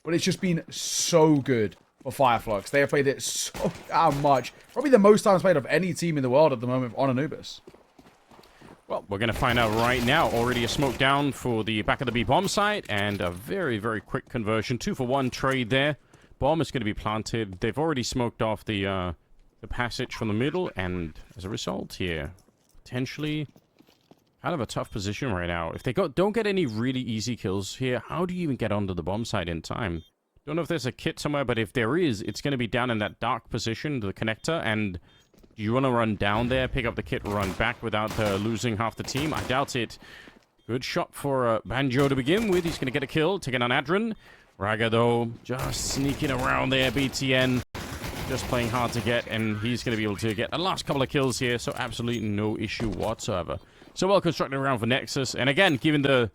but it's just been so good for Fireflux. They have played it so damn much. Probably the most times played of any team in the world at the moment on Anubis. Well, we're going to find out right now. Already a smoke down for the back of the B bomb site, and a very, very quick conversion. 2-for-1 trade there. Bomb is going to be planted. They've already smoked off the passage from the middle, and as a result here, potentially kind of a tough position right now. If they don't get any really easy kills here, how do you even get onto the bomb site in time? Don't know if there's a kit somewhere, but if there is, it's going to be down in that dark position, the connector, and you want to run down there, pick up the kit, run back without losing half the team? I doubt it. Good shot for Banjo to begin with. He's going to get a kill, taking on Adren. Raga, though, just sneaking around there. BTN just playing hard to get, and he's going to be able to get a last couple of kills here, so absolutely no issue whatsoever. So well constructed around for Nexus, and again, given the...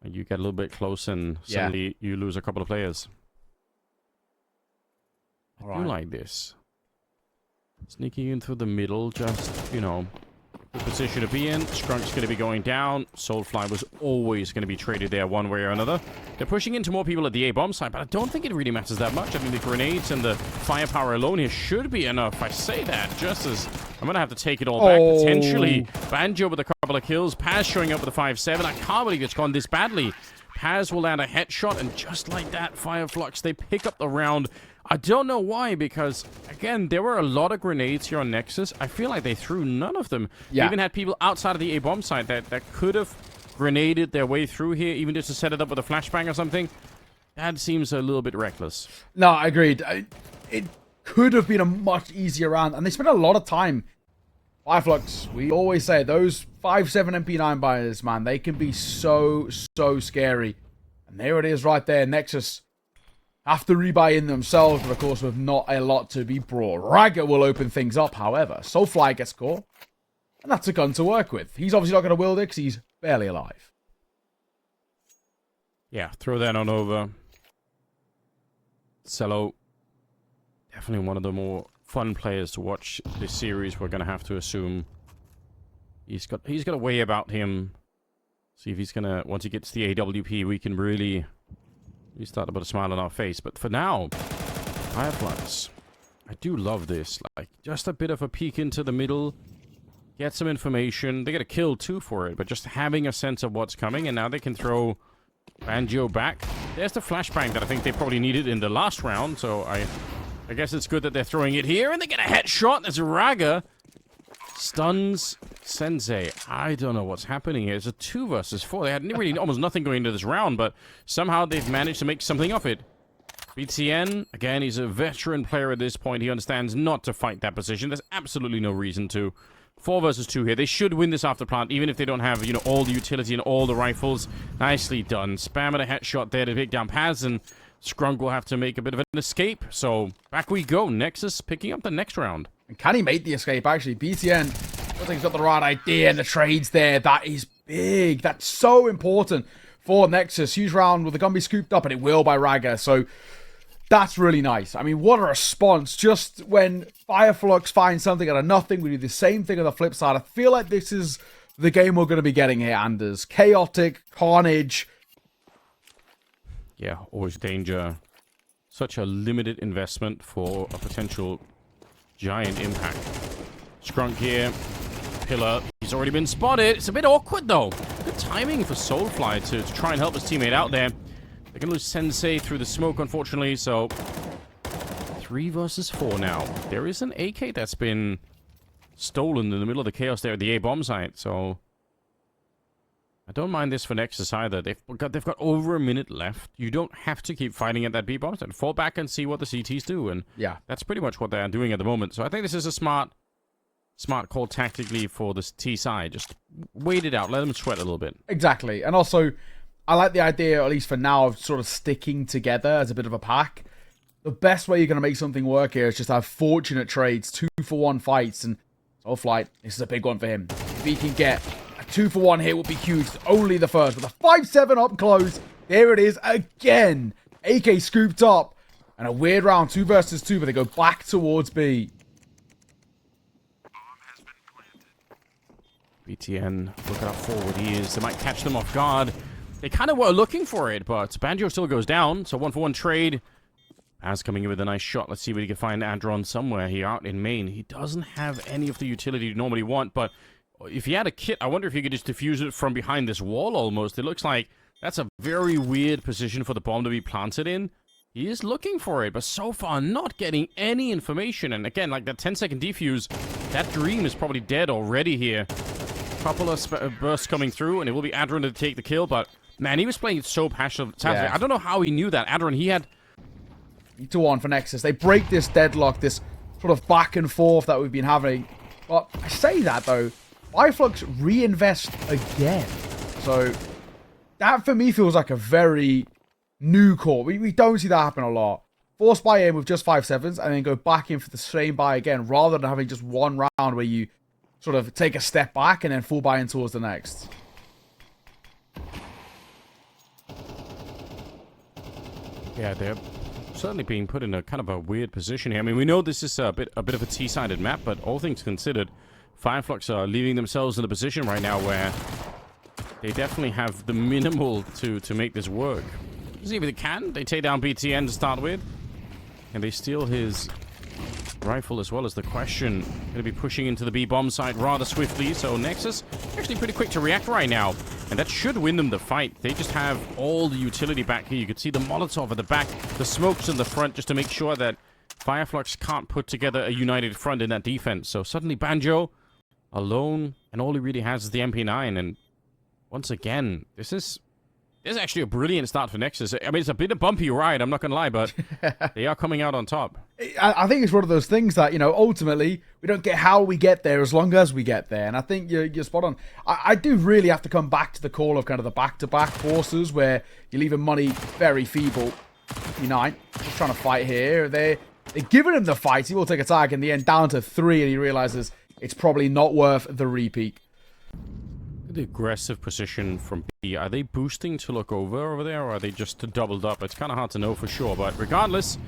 You get a little bit close, and suddenly you lose a couple of players. I do like this. Sneaking in through the middle, just, you know, the position to be in. Skrunk's going to be going down. Soulfly was always going to be traded there one way or another. They're pushing into more people at the A-bomb side, but I don't think it really matters that much. I mean, the grenades and the firepower alone here should be enough. I say that just as I'm going to have to take it all back, potentially. Banjo with a couple of kills. Paz showing up with a 5-7. I can't believe it's gone this badly. Paz will land a headshot, and just like that, Fireflux, they pick up the round. I don't know why, because, again, there were a lot of grenades here on Nexus. I feel like they threw none of them. They even had people outside of the A-bomb site that could have grenaded their way through here, even just to set it up with a flashbang or something. That seems a little bit reckless. No, I agreed. It could have been a much easier round, and they spent a lot of time. Fireflux, we always say, those 5-7 MP9 buyers, man, they can be so scary. And there it is right there, Nexus. Have to rebuy in themselves, but of course with not a lot to be brought. Raga will open things up, however. Soulfly gets caught, and that's a gun to work with. He's obviously not going to wield it because he's barely alive. Yeah, throw that on over. Cello, definitely one of the more fun players to watch this series. We're going to have to assume he's got a way about him. See if he's going to, once he gets the AWP, we can really... We start to put a smile on our face, but for now, Fireflux. I do love this. Like, just a bit of a peek into the middle, get some information. They get a kill, too, for it, but just having a sense of what's coming, and now they can throw Banjo back. There's the flashbang that I think they probably needed in the last round, so I guess it's good that they're throwing it here, and they get a headshot. There's Raga. Stuns Sensei. I don't know what's happening here. It's a 2 versus 4. They had really almost nothing going into this round, but somehow they've managed to make something of it. BTN, again, he's a veteran player at this point. He understands not to fight that position. There's absolutely no reason to. 4 versus 2 here. They should win this after plant, even if they don't have, you know, all the utility and all the rifles. Nicely done. Spam at a headshot there to pick down Paz, and Skrunk will have to make a bit of an escape. So back we go. Nexus picking up the next round. And can he make the escape, actually? BTN, I think he's got the right idea, and the trades there. That is big. That's so important for Nexus. Huge round. Will the gun be scooped up? And it will by Raga. So that's really nice. I mean, what a response. Just when Fireflux finds something out of nothing, we do the same thing on the flip side. I feel like this is the game we're going to be getting here, Anders. Chaotic, carnage. Yeah, always danger. Such a limited investment for a potential giant impact. Skrunk here. Pillar. He's already been spotted. It's a bit awkward, though. Good timing for Soulfly to try and help his teammate out there. They're going to lose Sensei through the smoke, unfortunately, so 3 versus 4 now. There is an AK that's been stolen in the middle of the chaos there at the A-bomb site, so I don't mind this for Nexus either. They've got over a minute left. You don't have to keep fighting at that B-bomb site. Fall back and see what the CTs do, and yeah, that's pretty much what they're doing at the moment. So I think this is a smart call tactically for the T side. Just wait it out. Let them sweat a little bit. Exactly. And also, I like the idea, at least for now, of sort of sticking together as a bit of a pack. The best way you're going to make something work here is just have fortunate trades, 2-for-1 fights, and Soulfly, this is a big one for him. If he can get a 2-for-1 here, would be huge. Only the first, but the 5-7 up close. There it is again. AK scooped up, and a weird round, 2 versus 2, but they go back towards B. BTN, look at how forward he is. They might catch them off guard. They kind of were looking for it, but Banjo still goes down. So 1-for-1 trade. As coming in with a nice shot. Let's see if we can find Adron somewhere here out in main. He doesn't have any of the utility you normally want, but if he had a kit, I wonder if he could just defuse it from behind this wall almost. It looks like that's a very weird position for the bomb to be planted in. He is looking for it, but so far not getting any information. And again, like that 10-second defuse, that dream is probably dead already here. Couple of bursts coming through, and it will be Adron to take the kill, but man, he was playing it so passionately. Yeah. I don't know how he knew that. Adron, he had... 2-1 for Nexus. They break this deadlock, this sort of back and forth that we've been having. But I say that, though. Flux reinvest again. So that, for me, feels like a very new call. We don't see that happen a lot. Force buy in with just 5-7s and then go back in for the same buy again, rather than having just one round where you sort of take a step back and then full buy in towards the next. Yeah, they're certainly being put in a kind of a weird position here. I mean, we know this is a bit of a T-sided map, but all things considered, Flux are leaving themselves in a position right now where they definitely have the minimal to make this work. See if they can. They take down BTN to start with, and they steal his rifle as well as the question. Going to be pushing into the B-bomb site rather swiftly, so Nexus actually pretty quick to react right now, and that should win them the fight. They just have all the utility back here. You can see the Molotov at the back, the smokes in the front, just to make sure that Flux can't put together a united front in that defense. So suddenly Banjo alone, and all he really has is the MP9, and once again, this is actually a brilliant start for Nexus. I mean, it's a bit of a bumpy ride, I'm not going to lie, but they are coming out on top. I think it's one of those things that, you know, ultimately, we don't get how we get there as long as we get there. And I think you're spot on. I do really have to come back to the call of kind of the back-to-back forces where you're leaving money very feeble. P9, just trying to fight here. They're giving him the fight. He will take a tag in the end, down to 3, and he realizes it's probably not worth the repeat. The aggressive position from B. Are they boosting to look over there, or are they just doubled up? It's kind of hard to know for sure, but regardless,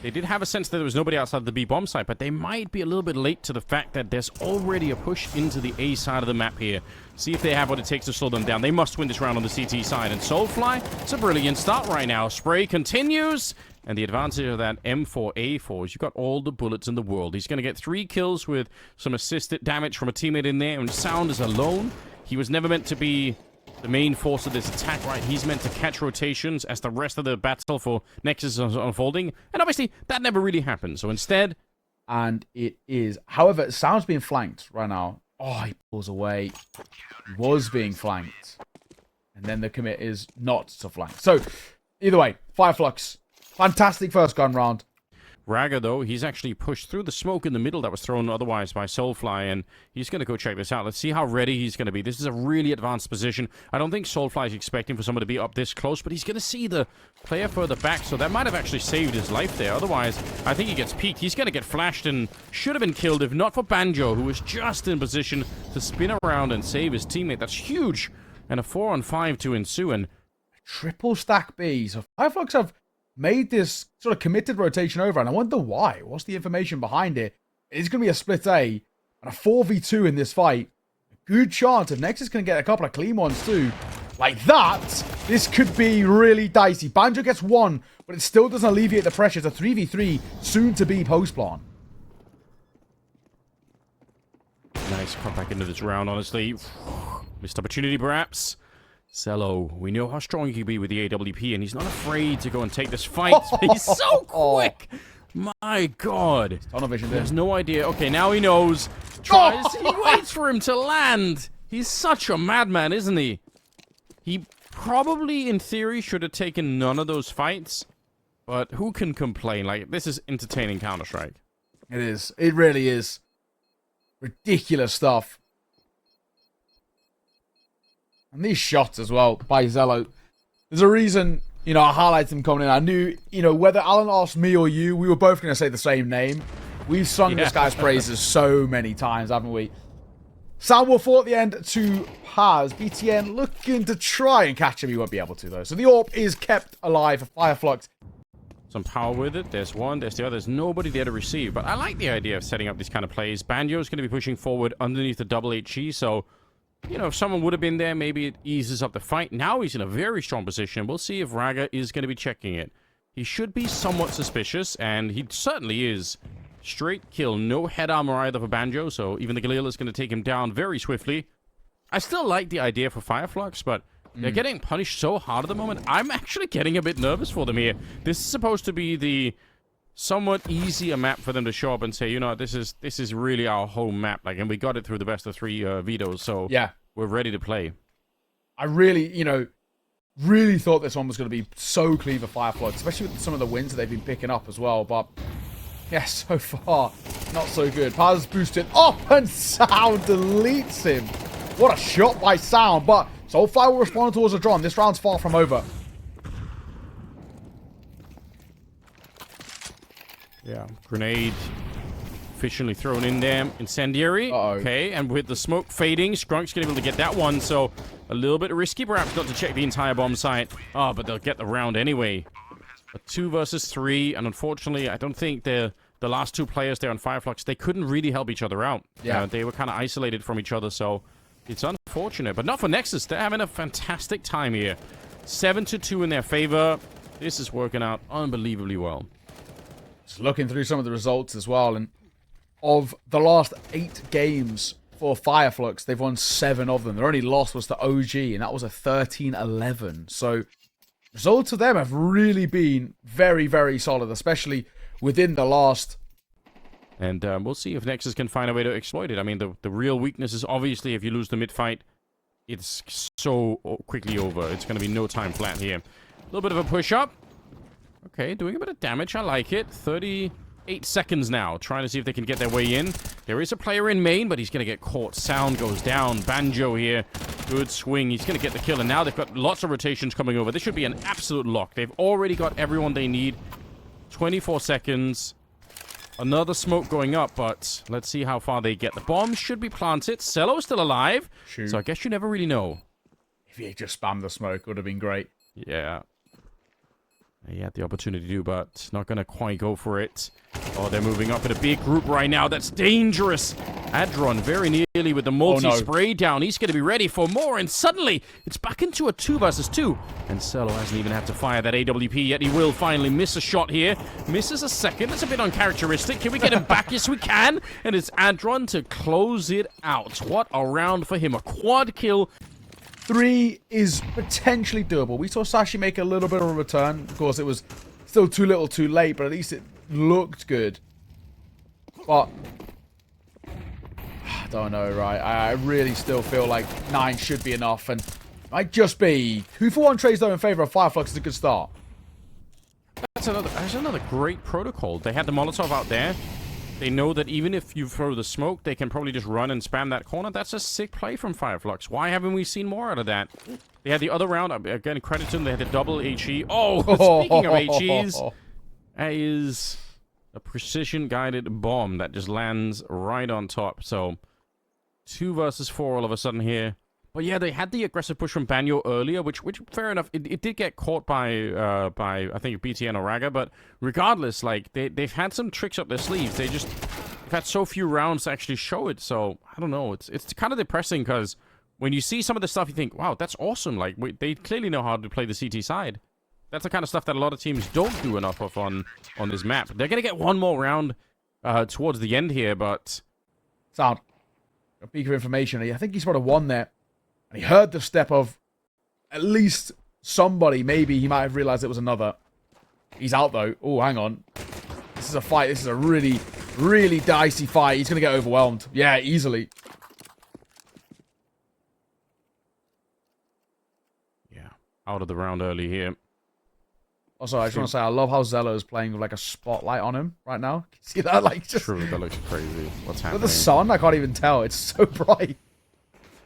they did have a sense that there was nobody outside the B bomb site, but they might be a little bit late to the fact that there's already a push into the A side of the map here. See if they have what it takes to slow them down. They must win this round on the CT side, and Soulfly, it's a brilliant start right now. Spray continues, and the advantage of that M4A4 is you've got all the bullets in the world. He's going to get 3 kills with some assisted damage from a teammate in there, and Sound is alone. He was never meant to be the main force of this attack, right? He's meant to catch rotations as the rest of the battle for Nexus is unfolding. And obviously, that never really happened. So instead... And it is. However, Sound's being flanked right now. Oh, he pulls away. He was being flanked. And then the commit is not to flank. So, either way, Flux. Fantastic first gun round. Raga, though, he's actually pushed through the smoke in the middle that was thrown otherwise by Soulfly, and he's going to go check this out. Let's see how ready he's going to be. This is a really advanced position. I don't think Soulfly is expecting for someone to be up this close, but he's going to see the player further back, so that might have actually saved his life there. Otherwise, I think he gets peeked. He's going to get flashed and should have been killed if not for Banjo, who was just in position to spin around and save his teammate. That's huge. And a 4-on-5 to ensue, and triple stack B. So Flux have made this sort of committed rotation over, and I wonder why. What's the information behind it? It's going to be a split A and a 4v2 in this fight. A good chance if Nexus can get a couple of clean ones too. Like that, this could be really dicey. Banjo gets 1, but it still doesn't alleviate the pressure. It's a 3v3, soon to be post-plan. Nice cut back into this round, honestly. Missed opportunity, perhaps. Cello, we know how strong he can be with the AWP, and he's not afraid to go and take this fight. He's so quick! My God. Tunnel vision. There's no idea. Okay, now he knows. Tries. He waits for him to land. He's such a madman, isn't he? He probably, in theory, should have taken none of those fights, but who can complain? Like, this is entertaining Counter-Strike. It is. It really is. Ridiculous stuff. And these shots as well by Zello. There's a reason, you know, I highlighted them coming in. I knew, you know, whether Alan asked me or you, we were both going to say the same name. We've sung this guy's praises so many times, haven't we? Sound will fall at the end to Paz. BTN looking to try and catch him. He won't be able to, though. So the AWP is kept alive for Flux. Some power with it. There's one, there's the other. There's nobody there to receive. But I like the idea of setting up these kind of plays. Banjo's going to be pushing forward underneath the double HE, so you know, if someone would have been there, maybe it eases up the fight. Now he's in a very strong position. We'll see if Raga is going to be checking it. He should be somewhat suspicious, and he certainly is. Straight kill, no head armor either for Banjo, so even the Galil is going to take him down very swiftly. I still like the idea for Fireflux, but they're getting punished so hard at the moment. I'm actually getting a bit nervous for them here. This is supposed to be the somewhat easier map for them to show up and say, you know, this is really our home map. Like, and we got it through the best of 3 vetoes, so yeah, we're ready to play. I really, you know, really thought this one was going to be so clean for Fireflux, especially with some of the wins that they've been picking up as well, but yeah, so far, not so good. Paz boosted up and Sound deletes him. What a shot by Sound, but Soulfire will respond towards a drone. This round's far from over. Yeah, grenade efficiently thrown in there. Incendiary. Okay, and with the smoke fading, Skrunk's going to be able to get that one, so a little bit risky, perhaps not to check the entire bomb site. Oh, but they'll get the round anyway. A 2 versus 3, and unfortunately, I don't think the last 2 players there on Fireflux, they couldn't really help each other out. Yeah. They were kind of isolated from each other, so it's unfortunate. But not for Nexus. They're having a fantastic time here. 7-2 in their favor. This is working out unbelievably well. Just looking through some of the results as well, and of the last 8 games for Fireflux, they've won 7 of them. Their only loss was to OG, and that was a 13-11. So results of them have really been very, very solid, especially within the last. And we'll see if Nexus can find a way to exploit it. I mean, the real weakness is obviously if you lose the mid-fight, it's so quickly over. It's going to be no time flat here. A little bit of a push-up. Okay, doing a bit of damage. I like it. 38 seconds now. Trying to see if they can get their way in. There is a player in main, but he's going to get caught. Sound goes down. Banjo here. Good swing. He's going to get the kill. And now they've got lots of rotations coming over. This should be an absolute lock. They've already got everyone they need. 24 seconds. Another smoke going up, but let's see how far they get. The bomb should be planted. Cello's still alive. Shoot. So I guess you never really know. If he had just spammed the smoke, it would have been great. Yeah. He had the opportunity to, but not going to quite go for it. Oh, they're moving up in a big group right now. That's dangerous. Adron very nearly with the multi-spray down. He's going to be ready for more, and suddenly it's back into a 2 versus 2. And Cello hasn't even had to fire that AWP yet. He will finally miss a shot here. Misses a second. That's a bit uncharacteristic. Can we get him back? Yes, we can. And it's Adron to close it out. What a round for him. A quad kill. 3 is potentially doable. We saw Sashi make a little bit of a return. Of course, it was still too little too late, but at least it looked good. But I don't know, right? I really still feel like 9 should be enough, and might just be 2-for-1 trades though in favor of Fireflux is a good start. That's another great protocol. They had the Molotov out there. They know that even if you throw the smoke, they can probably just run and spam that corner. That's a sick play from Fireflux. Why haven't we seen more out of that? They had the other round. Again, credit to them. They had the double HE. Oh, speaking of HEs, that is a precision-guided bomb that just lands right on top. So 2 versus 4 all of a sudden here. But yeah, they had the aggressive push from Banyo earlier, which fair enough, it did get caught by I think BTN or Raga, but regardless, like they've had some tricks up their sleeves. They've had so few rounds to actually show it. So I don't know. It's kind of depressing because when you see some of the stuff, you think, wow, that's awesome. Like they clearly know how to play the CT side. That's the kind of stuff that a lot of teams don't do enough of on this map. They're gonna get one more round towards the end here, but Sound. A peek of information. I think he spotted 1 there. And he heard the step of at least somebody. Maybe he might have realized it was another. He's out, though. Oh, hang on. This is a fight. This is a really, really dicey fight. He's going to get overwhelmed. Yeah, easily. Yeah, out of the round early here. Also, I just want to say, I love how Zello is playing with like a spotlight on him right now. Can you see that? Like, just True, that looks crazy. What's happening? with the sun, I can't even tell. It's so bright.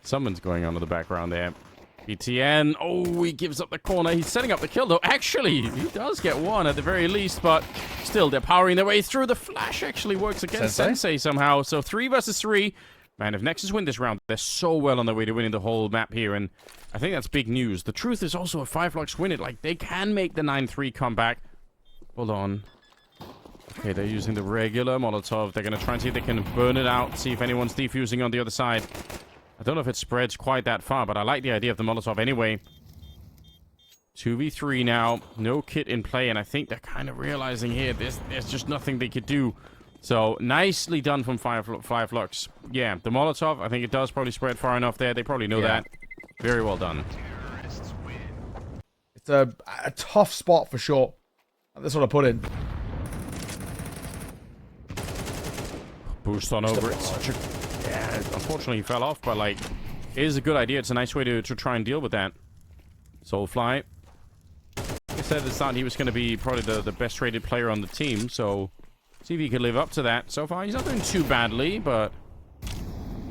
Someone's going on in the background there. BTN. Oh, he gives up the corner. He's setting up the kill, though. Actually, he does get 1 at the very least, but still, they're powering their way through. The flash actually works against Sensei somehow. So 3 versus 3. Man, if Nexus win this round, they're so well on their way to winning the whole map here, and I think that's big news. The truth is also, if Fireflux win it, like, they can make the 9-3 comeback. Hold on. Okay, they're using the regular Molotov. They're going to try and see if they can burn it out, see if anyone's defusing on the other side. I don't know if it spreads quite that far, but I like the idea of the Molotov anyway. 2v3 now. No kit in play, and I think they're kind of realizing here there's just nothing they could do. So, nicely done from Flux. Yeah, the Molotov, I think it does probably spread far enough there. They probably know that. Very well done. It's a tough spot for sure. That's what I put in. Boost on over. It's such a... Yeah, unfortunately he fell off, but like, it is a good idea. It's a nice way to try and deal with that. Soulfly. I said at the start he was going to be probably the best rated player on the team, so see if he could live up to that. So far, he's not doing too badly, but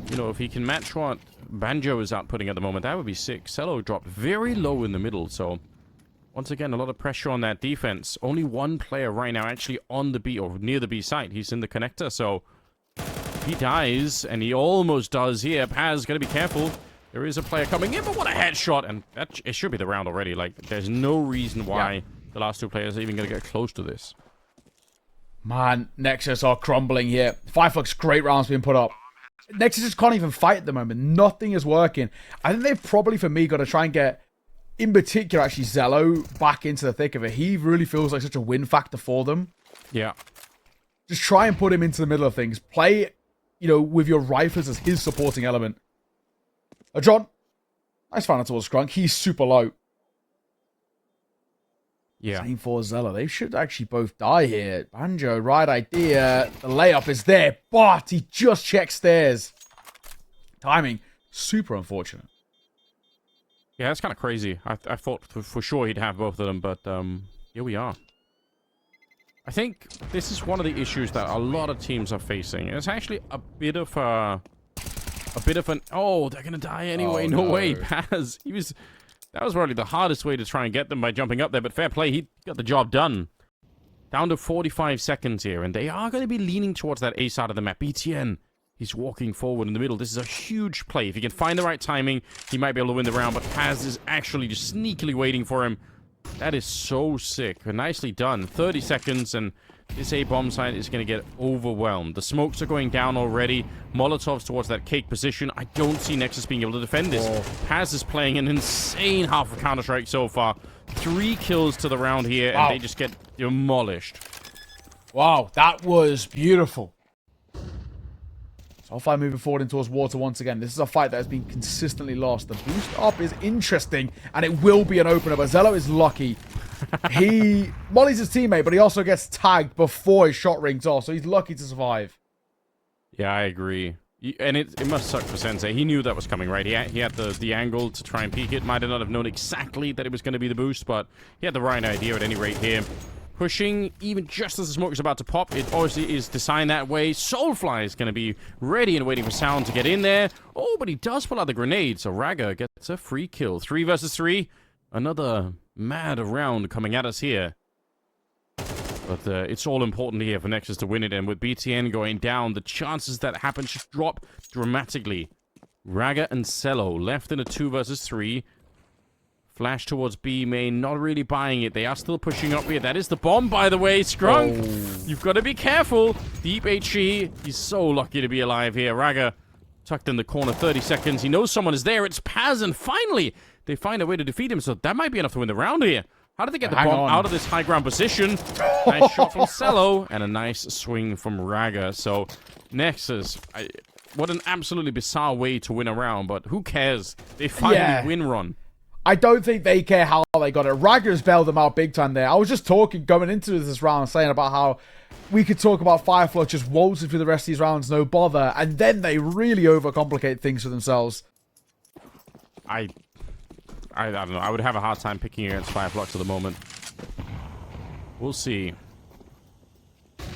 you know, if he can match what Banjo is outputting at the moment, that would be sick. Cello dropped very low in the middle, so once again, a lot of pressure on that defense. Only one player right now actually on the B or near the B site. He's in the connector, so he dies, and he almost does here. Paz, gotta be careful. There is a player coming in, but what a headshot! And that, it should be the round already. Like, there's no reason why the last two players are even gonna get close to this. Man, Nexus are crumbling here. Flux, great rounds being put up. Nexus just can't even fight at the moment. Nothing is working. I think they've probably, for me, got to try and get, in particular, actually, Zello back into the thick of it. He really feels like such a win factor for them. Yeah. Just try and put him into the middle of things. Play, you know, with your rifles as his supporting element. John, nice final towards Scrunk. He's super low. Yeah. Same for Zello. They should actually both die here. Banjo, right idea. The layup is there, but he just checks stairs. Timing, super unfortunate. Yeah, that's kind of crazy. I thought for sure he'd have both of them, but here we are. I think this is one of the issues that a lot of teams are facing. It's actually a bit of an... Oh, they're going to die anyway. No way, Paz. That was probably the hardest way to try and get them by jumping up there, but fair play. He got the job done. Down to 45 seconds here, and they are going to be leaning towards that A side of the map. BTN, he's walking forward in the middle. This is a huge play. If he can find the right timing, he might be able to win the round, but Paz is actually just sneakily waiting for him. That is so sick. Nicely done. 30 seconds, and this A-bomb site is going to get overwhelmed. The smokes are going down already. Molotovs towards that cake position. I don't see Nexus being able to defend this. Paz is playing an insane half of Counter-Strike so far. 3 kills to the round here, and they just get demolished. Wow, that was beautiful. Soulfly moving forward in towards water once again. This is a fight that has been consistently lost. The boost up is interesting, and it will be an opener, but Zello is lucky. He mollies his teammate, but he also gets tagged before his shot rings off, so he's lucky to survive. Yeah, I agree. And it must suck for Sensei. He knew that was coming, right? He had the angle to try and peek it. Might not have known exactly that it was going to be the boost, but he had the right idea at any rate here. Pushing, even just as the smoke is about to pop, it obviously is designed that way. Soulfly is going to be ready and waiting for Sound to get in there. Oh, but he does pull out the grenade, so Raga gets a free kill. 3 versus 3. Another mad round coming at us here. But it's all important here for Nexus to win it, and with BTN going down, the chances that happen just drop dramatically. Raga and Cello left in a 2 versus 3. Flash towards B main, not really buying it. They are still pushing up here. That is the bomb, by the way. Scrunk, you've got to be careful. Deep HE, he's so lucky to be alive here. Raga tucked in the corner, 30 seconds. He knows someone is there. It's Paz, and finally, they find a way to defeat him, so that might be enough to win the round here. How did they get the bomb out of this high ground position? Nice shot from Cello, and a nice swing from Raga. So, Nexus, what an absolutely bizarre way to win a round, but who cares? They finally win Ron. I don't think they care how they got it. Ragger's bailed them out big time there. I was just talking, going into this round, saying about how we could talk about Firefly just waltzing through the rest of these rounds, no bother, and then they really overcomplicate things for themselves. I don't know. I would have a hard time picking against Fireflux at the moment. We'll see.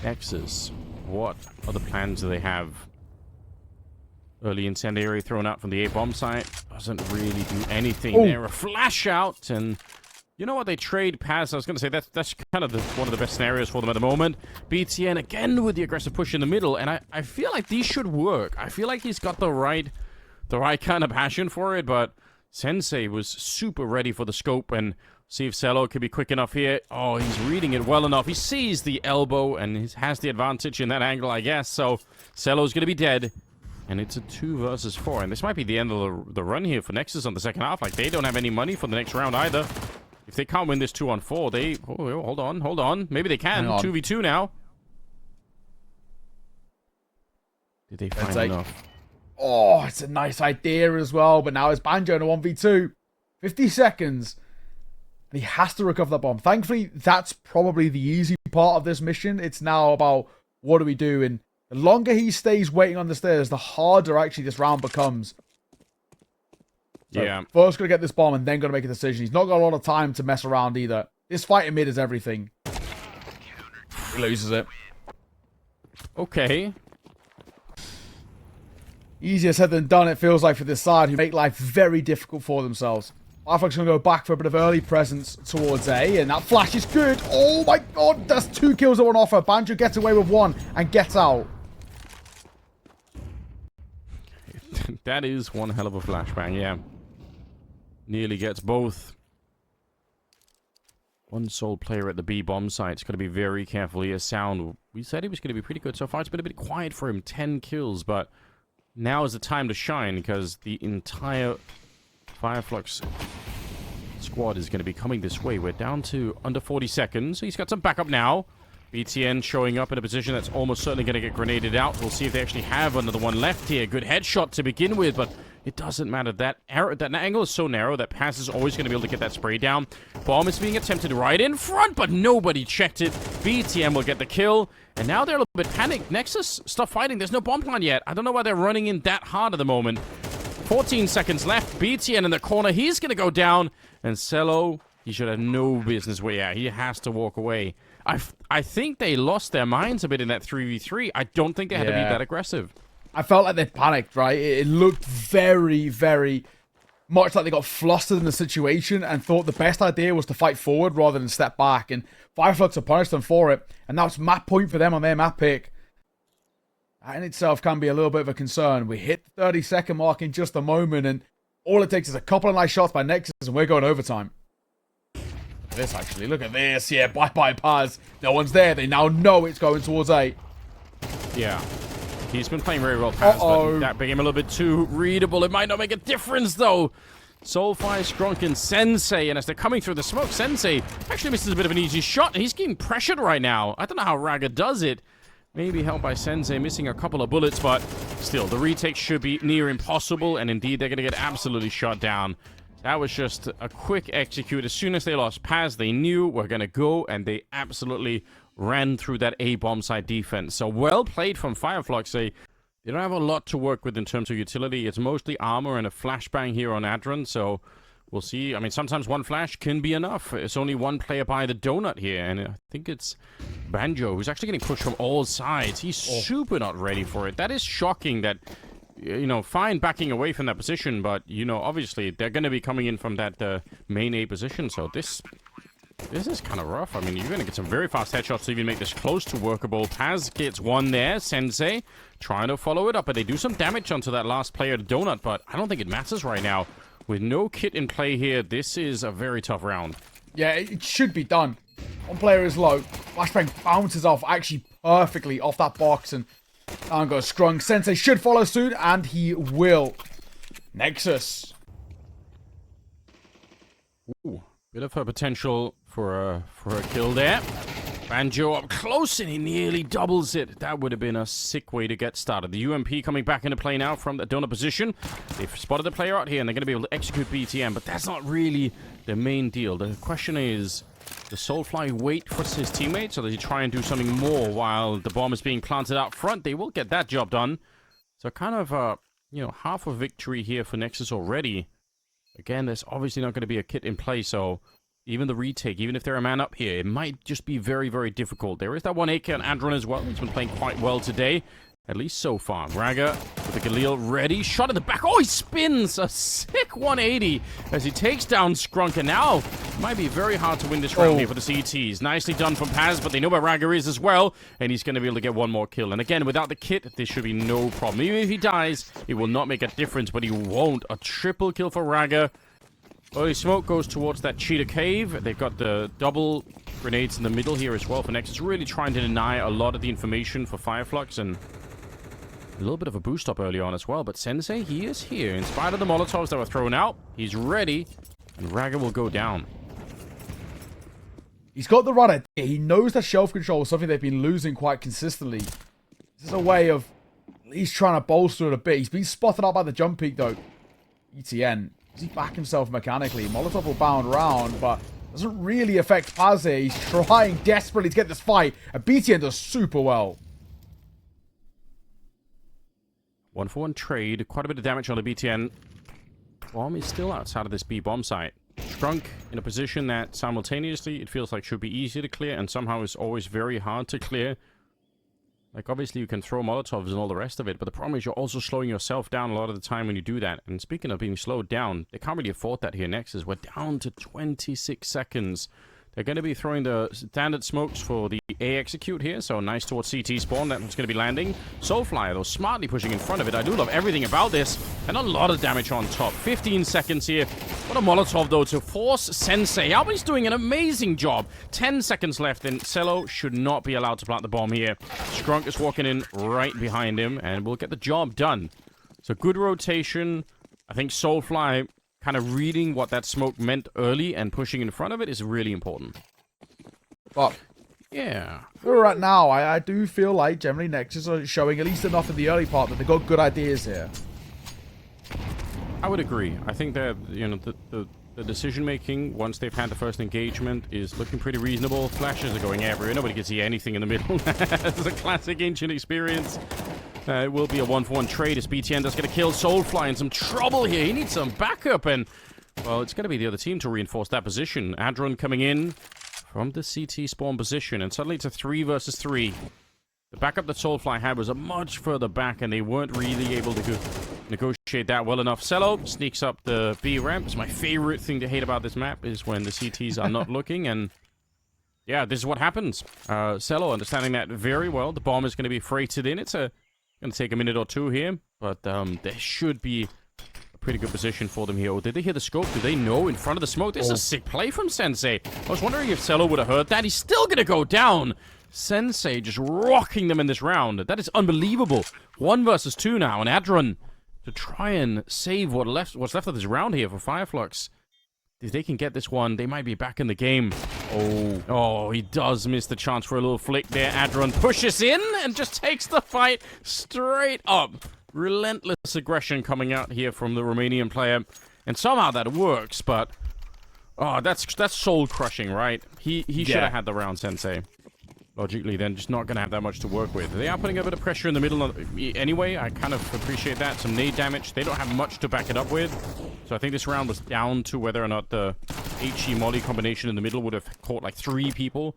Nexus. What other plans do they have? Early incendiary thrown out from the A-bomb site. Doesn't really do anything there. A flash out, and you know what? They trade Paz. I was going to say that's kind of one of the best scenarios for them at the moment. BTN again with the aggressive push in the middle, and I feel like these should work. I feel like he's got the right kind of passion for it, but Sensei was super ready for the scope, and see if Cello could be quick enough here. Oh, he's reading it well enough. He sees the elbow and has the advantage in that angle, I guess. So Cello's going to be dead. And it's a 2 versus 4. And this might be the end of the run here for Nexus on the second half. Like, they don't have any money for the next round either. If they can't win this 2-on-4, they... Oh, hold on. Maybe they can. 2v2 now. Did they find enough? Oh, it's a nice idea as well. But now it's Banjo in a 1v2. 50 seconds. He has to recover that bomb. Thankfully, that's probably the easy part of this mission. It's now about what do we do? And the longer he stays waiting on the stairs, the harder actually this round becomes. So yeah. First going to get this bomb and then going to make a decision. He's not got a lot of time to mess around either. This fight in mid is everything. He loses it. Okay. Easier said than done, it feels like, for this side, who make life very difficult for themselves. Flux going to go back for a bit of early presence towards A, and that flash is good. Oh my god, that's 2 kills on offer. Banjo gets away with 1 and gets out. That is one hell of a flashbang, yeah. Nearly gets both. One sole player at the B bomb site. It's got to be very careful here. Sound, we said he was going to be pretty good so far. It's been a bit quiet for him. 10 kills, but now is the time to shine because the entire Flux squad is going to be coming this way. We're down to under 40 seconds. He's got some backup now. BTN showing up in a position that's almost certainly going to get grenaded out. We'll see if they actually have another one left here. Good headshot to begin with, but it doesn't matter. That angle is so narrow that Paz is always going to be able to get that spray down. Bomb is being attempted right in front, but nobody checked it. BTN will get the kill, and now they're a little bit panicked. Nexus, stop fighting. There's no bomb plan yet. I don't know why they're running in that hard at the moment. 14 seconds left. BTN in the corner. He's going to go down. And Cello, he should have no business way out. He has to walk away. I think they lost their minds a bit in that 3v3. I don't think they had to be that aggressive. I felt like they panicked, right? It looked very, very much like they got flustered in the situation and thought the best idea was to fight forward rather than step back. And Flux have punished them for it. And that's map point for them on their map pick. That in itself can be a little bit of a concern. We hit the 30-second mark in just a moment, and all it takes is a couple of nice shots by Nexus, and we're going overtime. Look at this, actually. Look at this. Yeah, bye-bye, Paz. No one's there. They now know it's going towards A. Yeah. He's been playing very well, Paz, but that became a little bit too readable. It might not make a difference, though. Soulfire, Skrunk, and Sensei, and as they're coming through the smoke, Sensei actually misses a bit of an easy shot, and he's getting pressured right now. I don't know how Raga does it. Maybe helped by Sensei missing a couple of bullets, but still, the retake should be near impossible, and indeed, they're going to get absolutely shot down. That was just a quick execute. As soon as they lost Paz, they knew we're going to go, and they absolutely ran through that A-bomb side defense. So well played from Flux. They don't have a lot to work with in terms of utility. It's mostly armor and a flashbang here on Adron, so we'll see. I mean, sometimes one flash can be enough. It's only one player by the donut here, and I think it's Banjo who's actually getting pushed from all sides. He's super not ready for it. That is shocking that, you know, fine backing away from that position, but, you know, obviously they're going to be coming in from that main A position, so this is kind of rough. I mean, you're going to get some very fast headshots to even make this close to workable. Paz gets one there. Sensei trying to follow it up, but they do some damage onto that last player, Donut, but I don't think it matters right now. With no kit in play here, this is a very tough round. Yeah, it should be done. One player is low. Flashbang bounces off actually perfectly off that box, and down goes Skrunk. Sensei should follow soon, and he will. Nexus. Ooh, bit of a potential for a kill there. Banjo up close, and he nearly doubles it. That would have been a sick way to get started. The UMP coming back into play now from the donut position. They've spotted the player out here, and they're going to be able to execute BTM, but that's not really the main deal. The question is, does Soulfly wait for his teammates, or does he try and do something more while the bomb is being planted out front? They will get that job done. So kind of, you know, half a victory here for Nexus already. Again, there's obviously not going to be a kit in play, so even the retake, even if they're a man up here, it might just be very, very difficult. There is that one AK on Adron as well. He's been playing quite well today, at least so far. Raga with the Galil ready. Shot in the back. Oh, he spins a sick 180 as he takes down Skrunk. And now it might be very hard to win this round here for the CTs. Nicely done from Paz, but they know where Raga is as well. And he's going to be able to get one more kill. And again, without the kit, this should be no problem. Even if he dies, it will not make a difference, but he won't. A triple kill for Raga. Early smoke goes towards that cheetah cave. They've got the double grenades in the middle here as well for Nexus. Really trying to deny a lot of the information for Flux, and A little bit of a boost up early on as well, but Sensei, he is here. In spite of the Molotovs that were thrown out, he's ready, and Raga will go down. He's got the right idea. He knows that shelf control is something they've been losing quite consistently. This is a way of at least trying to bolster it a bit. He's been spotted out by the jump peak, though. ETN, does he back himself mechanically? Molotov will bound round, but doesn't really affect Paz here. He's trying desperately to get this fight, and BTN does super well. 1-for-1 trade, quite a bit of damage on the BTN. Bomb is still outside of this B bomb site. Strunk in a position that simultaneously it feels like should be easy to clear and somehow is always very hard to clear. Like, obviously you can throw Molotovs and all the rest of it, but the problem is you're also slowing yourself down a lot of the time when you do that. And speaking of being slowed down, they can't really afford that here. Nexus, we're down to 26 seconds. They're going to be throwing the standard smokes for the A execute here, so nice towards CT spawn. That's going to be landing. Soulfly, though, smartly pushing in front of it. I do love everything about this, and a lot of damage on top. 15 seconds here. What a Molotov, though, to force Sensei. Albany's doing an amazing job. 10 seconds left, and Cello should not be allowed to plant the bomb here. Strunk is walking in right behind him, and we'll get the job done. So good rotation. I think Soulfly kind of reading what that smoke meant early and pushing in front of it is really important. But yeah, where we're at now, I do feel like generally Nexus are showing at least enough in the early part that they've got good ideas here. I would agree. I think that, you know, the decision making once they've had the first engagement is looking pretty reasonable. Flashes are going everywhere. Nobody can see anything in the middle. It's a classic ancient experience. It will be a 1-for-1 trade as BTN does get a kill. Soulfly in some trouble here. He needs some backup, and, well, it's going to be the other team to reinforce that position. Adron coming in from the CT spawn position, and suddenly it's a 3 versus 3. The backup that Soulfly had was a much further back, and they weren't really able to negotiate that well enough. Cello sneaks up the B ramp. It's my favorite thing to hate about this map is when the CTs are not looking, and yeah, this is what happens. Cello understanding that very well. The bomb is going to be freighted in. It's going to take a minute or two here, but there should be a pretty good position for them here. Oh, did they hear the scope? Do they know in front of the smoke? This is a sick play from Sensei. I was wondering if Cello would have heard that. He's still going to go down. Sensei just rocking them in this round. That is unbelievable. 1 versus 2 now, and Adron to try and save what's left of this round here for Fireflux. If they can get this one, they might be back in the game. Oh, he does miss the chance for a little flick there. Adron pushes in and just takes the fight straight up. Relentless aggression coming out here from the Romanian player. And somehow that works, but oh, that's soul crushing, right? He should have had the round, Sensei. Logically, then just not going to have that much to work with. They are putting a bit of pressure in the middle anyway. I kind of appreciate that. Some nade damage. They don't have much to back it up with. So I think this round was down to whether or not the HE Molly combination in the middle would have caught like 3 people.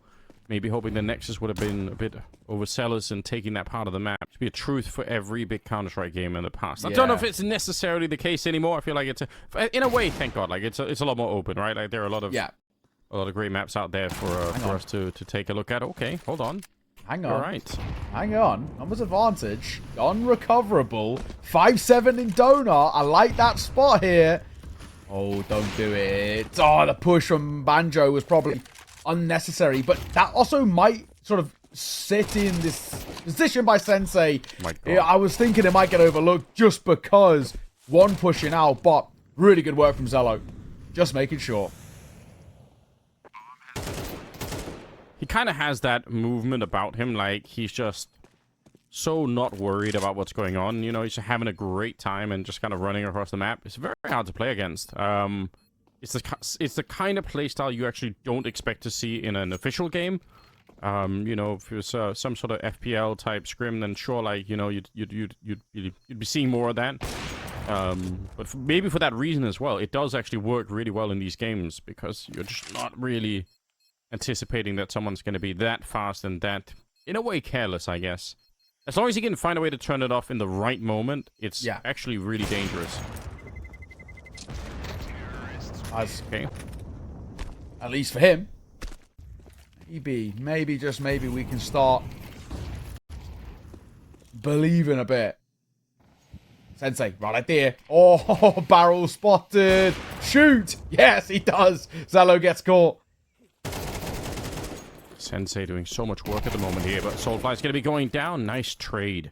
Maybe hoping the Nexus would have been a bit overzealous in taking that part of the map. To be a truth for every big Counter-Strike game in the past. I don't know if it's necessarily the case anymore. I feel like it's in a way, thank God, like it's a lot more open, right? Like there are a lot of great maps out there for us to take a look at. Okay, hold on. Hang on. All right. Hang on. Numbers advantage. Unrecoverable. 5-7 in Donut. I like that spot here. Oh, don't do it. Oh, the push from Banjo was probably unnecessary. But that also might sort of sit in this position by Sensei. My God. I was thinking it might get overlooked just because one pushing out. But really good work from Zello. Just making sure. He kind of has that movement about him, like he's just so not worried about what's going on. You know, he's just having a great time and just kind of running across the map. It's very hard to play against. It's the kind of playstyle you actually don't expect to see in an official game. You know, if it was some sort of FPL type scrim, then sure, like, you know, you'd be seeing more of that. But maybe for that reason as well, it does actually work really well in these games because you're just not really anticipating that someone's going to be that fast and that, in a way, careless, I guess. As long as you can find a way to turn it off in the right moment, it's actually really dangerous. Okay. At least for him. Maybe, just maybe, we can start believing a bit. Sensei, right idea. Oh, barrel spotted. Shoot! Yes, he does. Zello gets caught. Sensei doing so much work at the moment here, but Soulfly's going to be going down. Nice trade.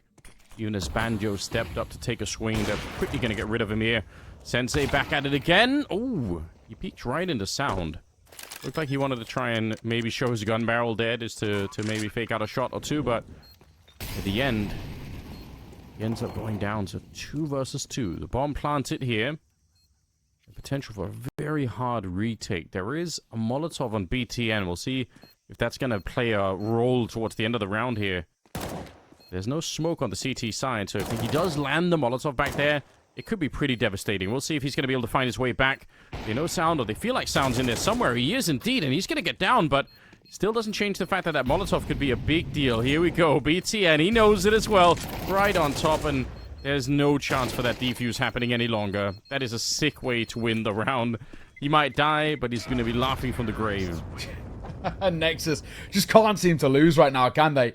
even as Banjo stepped up to take a swing. They're quickly going to get rid of him here. Sensei back at it again. Oh, he peeked right into sound. Looked like he wanted to try and maybe show his gun barrel dead, is to maybe fake out a shot or two, but at the end, he ends up going down to 2 versus 2. The bomb planted here. The potential for a very hard retake. There is a Molotov on BTN. We'll see if that's going to play a role towards the end of the round here. There's no smoke on the CT side, so if he does land the Molotov back there, it could be pretty devastating. We'll see if he's going to be able to find his way back. They know sound, or they feel like sound's in there somewhere. He is indeed, and he's going to get down, but still doesn't change the fact that that Molotov could be a big deal. Here we go. BTN, he knows it as well. Right on top, and there's no chance for that defuse happening any longer. That is a sick way to win the round. He might die, but he's going to be laughing from the grave. Nexus just can't seem to lose right now, can they?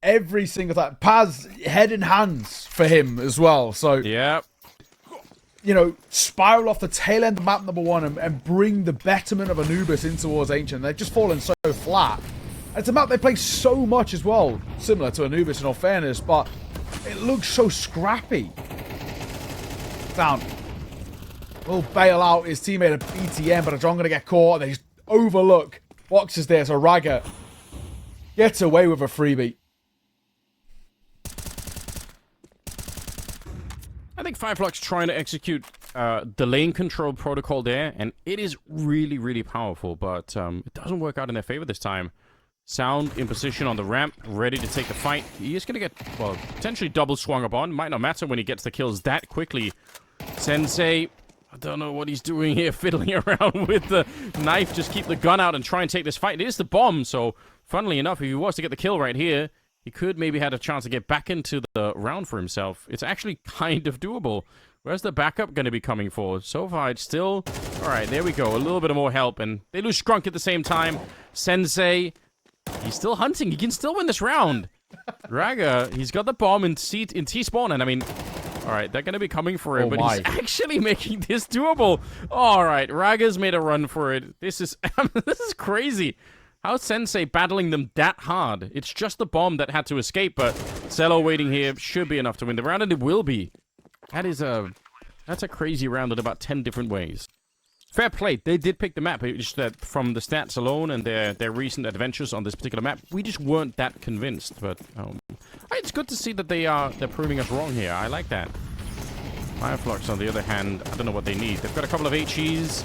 Every single time. Paz, head in hands for him as well. So, yeah. You know, spiral off the tail end of map number 1 and bring the betterment of Anubis in towards Ancient. They've just fallen so flat. It's a map they play so much as well, similar to Anubis in all fairness, but it looks so scrappy. Down. Will bail out his teammate at BTM, but John going to get caught, and they just overlook boxes there, so Raga gets away with a freebie. I think Flux trying to execute the lane control protocol there, and it is really, really powerful, but it doesn't work out in their favor this time. Sound in position on the ramp, ready to take the fight. He is going to get, well, potentially double swung upon. Might not matter when he gets the kills that quickly. Sensei, I don't know what he's doing here, fiddling around with the knife. Just keep the gun out and try and take this fight. It is the bomb, so funnily enough, if he was to get the kill right here, he could maybe had a chance to get back into the round for himself. It's actually kind of doable. Where's the backup going to be coming for? So far, it's still... All right, there we go. A little bit of more help, and they lose Scrunk at the same time. Sensei, he's still hunting. He can still win this round. Raga, he's got the bomb in T-spawn, and I mean... All right, they're going to be coming for him, but he's actually making this doable. All right, Raga's made a run for it. This is this is crazy. How's Sensei battling them that hard? It's just the bomb that had to escape, but Cello waiting here should be enough to win the round, and it will be. That's a crazy round in about 10 different ways. Fair play. They did pick the map. It's just that from the stats alone and their recent adventures on this particular map, we just weren't that convinced. But it's good to see that they're proving us wrong here. I like that. Fireflux, on the other hand, I don't know what they need. They've got a couple of HEs.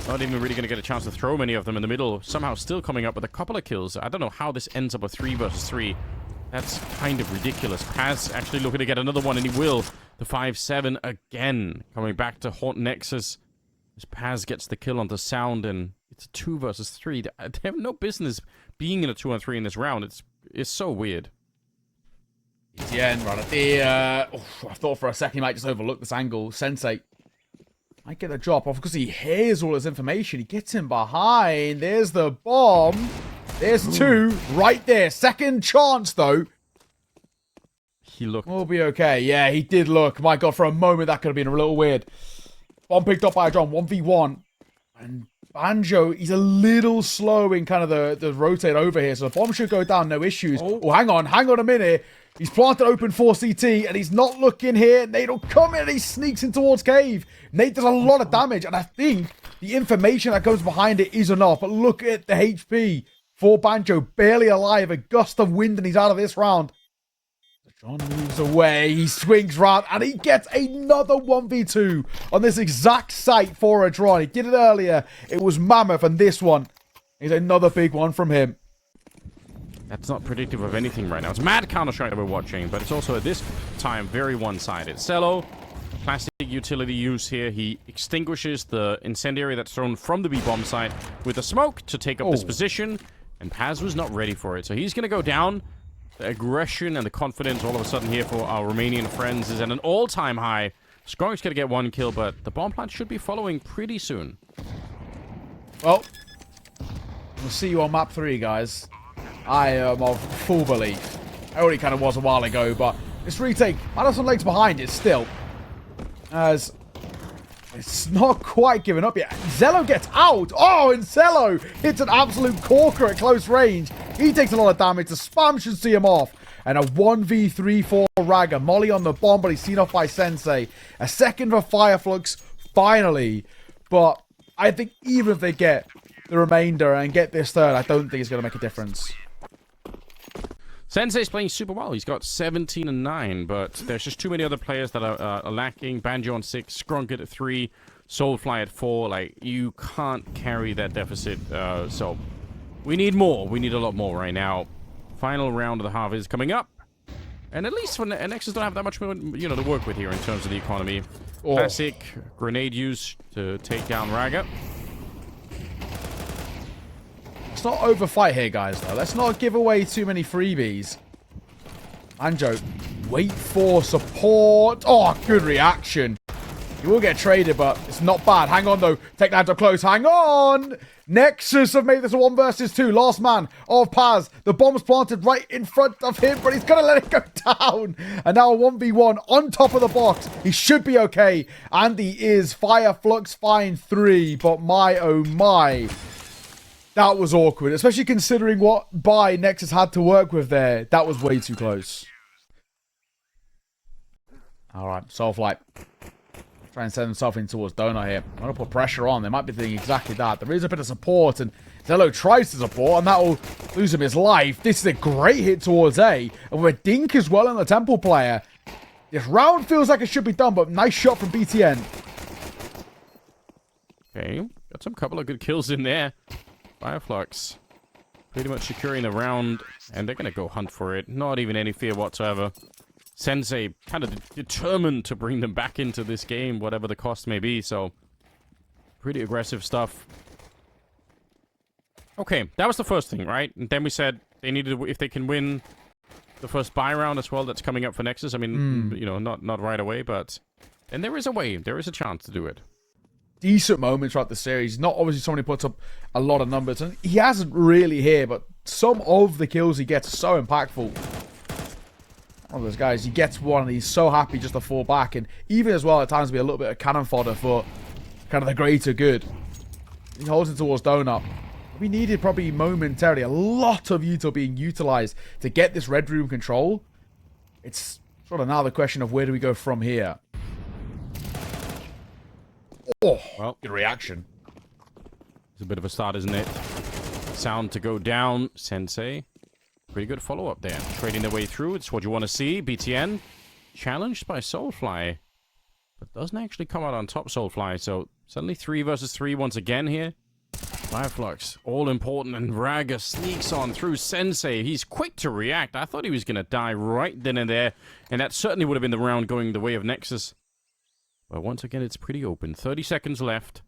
Not even really going to get a chance to throw many of them in the middle. Somehow still coming up with a couple of kills. I don't know how this ends up a 3 versus 3. That's kind of ridiculous. Paz actually looking to get another one, and he will. The 5-7 again. Coming back to haunt Nexus. As Paz gets the kill onto Sound, and it's a 2 versus 3. They have no business being in a 2-on-3 in this round. It's so weird. ETN right at the... I thought for a second he might just overlook this angle. Sensei might get a drop off because he hears all his information. He gets him behind. There's the bomb. There's 2 right there. Second chance, though. He looked... We'll be okay. Yeah, he did look. My God, for a moment, that could have been a little weird. Bomb picked up by a John. 1v1. And Banjo, he's a little slow in kind of the rotate over here. So the bomb should go down, no issues. Oh, hang on a minute. He's planted open for CT, and he's not looking here. Nate will come in, and he sneaks in towards Cave. Nate does a lot of damage, and I think the information that goes behind it is enough. But look at the HP for Banjo. Barely alive. A gust of wind, and he's out of this round. John moves away. He swings round, and he gets another 1v2 on this exact site for a draw. He did it earlier. It was Mammoth, and this one is another big one from him. That's not predictive of anything right now. It's mad Counter-Strike that we're watching, but it's also at this time very one-sided. Cello, classic utility use here. He extinguishes the incendiary that's thrown from the B-bomb site with a smoke to take up this position, and Paz was not ready for it. So he's going to go down. The aggression and the confidence all of a sudden here for our Romanian friends is at an all-time high. Skrunk's going to get 1 kill, but the bomb plant should be following pretty soon. Well, we'll see you on map 3, guys. I am of full belief. I already kind of was a while ago, but this retake, I have some legs behind it still. As it's not quite given up yet. Zello gets out. Oh, and Zello hits an absolute corker at close range. He takes a lot of damage. The spam should see him off. And a 1v3 for Raga. Molly on the bomb, but he's seen off by Sensei. A second for Fireflux, finally. But I think even if they get the remainder and get this third, I don't think it's going to make a difference. Sensei's playing super well. He's got 17 and 9, but there's just too many other players that are lacking. Banjo on 6, Skrunkit at 3, Soulfly at 4. Like, you can't carry that deficit. So we need more. We need a lot more right now. Final round of the half is coming up. And at least for Nexus don't have that much more, you know, to work with here in terms of the economy. Oh. Classic grenade use to take down Raga. Let's not overfight here, guys, though. Let's not give away too many freebies. Banjo, wait for support. Oh, good reaction. He will get traded, but it's not bad. Hang on, though. Take that up close. Hang on. Nexus have made this a 1 versus 2. Last man of Paz. The bomb's planted right in front of him, but he's going to let it go down. And now a 1v1 on top of the box. He should be okay. And he is. Fireflux fine 3. But my, oh my. That was awkward, especially considering what buy Nexus had to work with there. That was way too close. All right, Soulflight. Try and send himself in towards Donut here. I'm going to put pressure on. They might be thinking exactly that. There is a bit of support, and Zello tries to support, and that will lose him his life. This is a great hit towards A, and with a dink as well on the Temple player. This round feels like it should be done, but nice shot from BTN. Okay, got some couple of good kills in there. Fireflux pretty much securing the round, and they're going to go hunt for it. Not even any fear whatsoever. Sensei kind of determined to bring them back into this game, whatever the cost may be, so pretty aggressive stuff. Okay, that was the first thing, right? And then we said they needed to, if they can win the first buy round as well, that's coming up for Nexus. I mean, you know, not right away, but... And there is a way, there is a chance to do it. Decent moments throughout the series. Not obviously someone who puts up a lot of numbers, and he hasn't really here, but some of the kills he gets are so impactful. One of those guys, he gets one and he's so happy just to fall back, and even as well at times be a little bit of cannon fodder for kind of the greater good. He holds it towards Donut. We needed probably momentarily a lot of util being utilized to get this red room control. It's sort of now the question of where do we go from here. Oh, well, good reaction. It's a bit of a start, isn't it? Sound to go down. Sensei. Pretty good follow-up there. Trading their way through. It's what you want to see. BTN. Challenged by Soulfly. But doesn't actually come out on top, Soulfly. So suddenly 3 versus 3 once again here. Fireflux. All important. And Raga sneaks on through Sensei. He's quick to react. I thought he was going to die right then and there. And that certainly would have been the round going the way of Nexus. But once again, it's pretty open. 30 seconds left.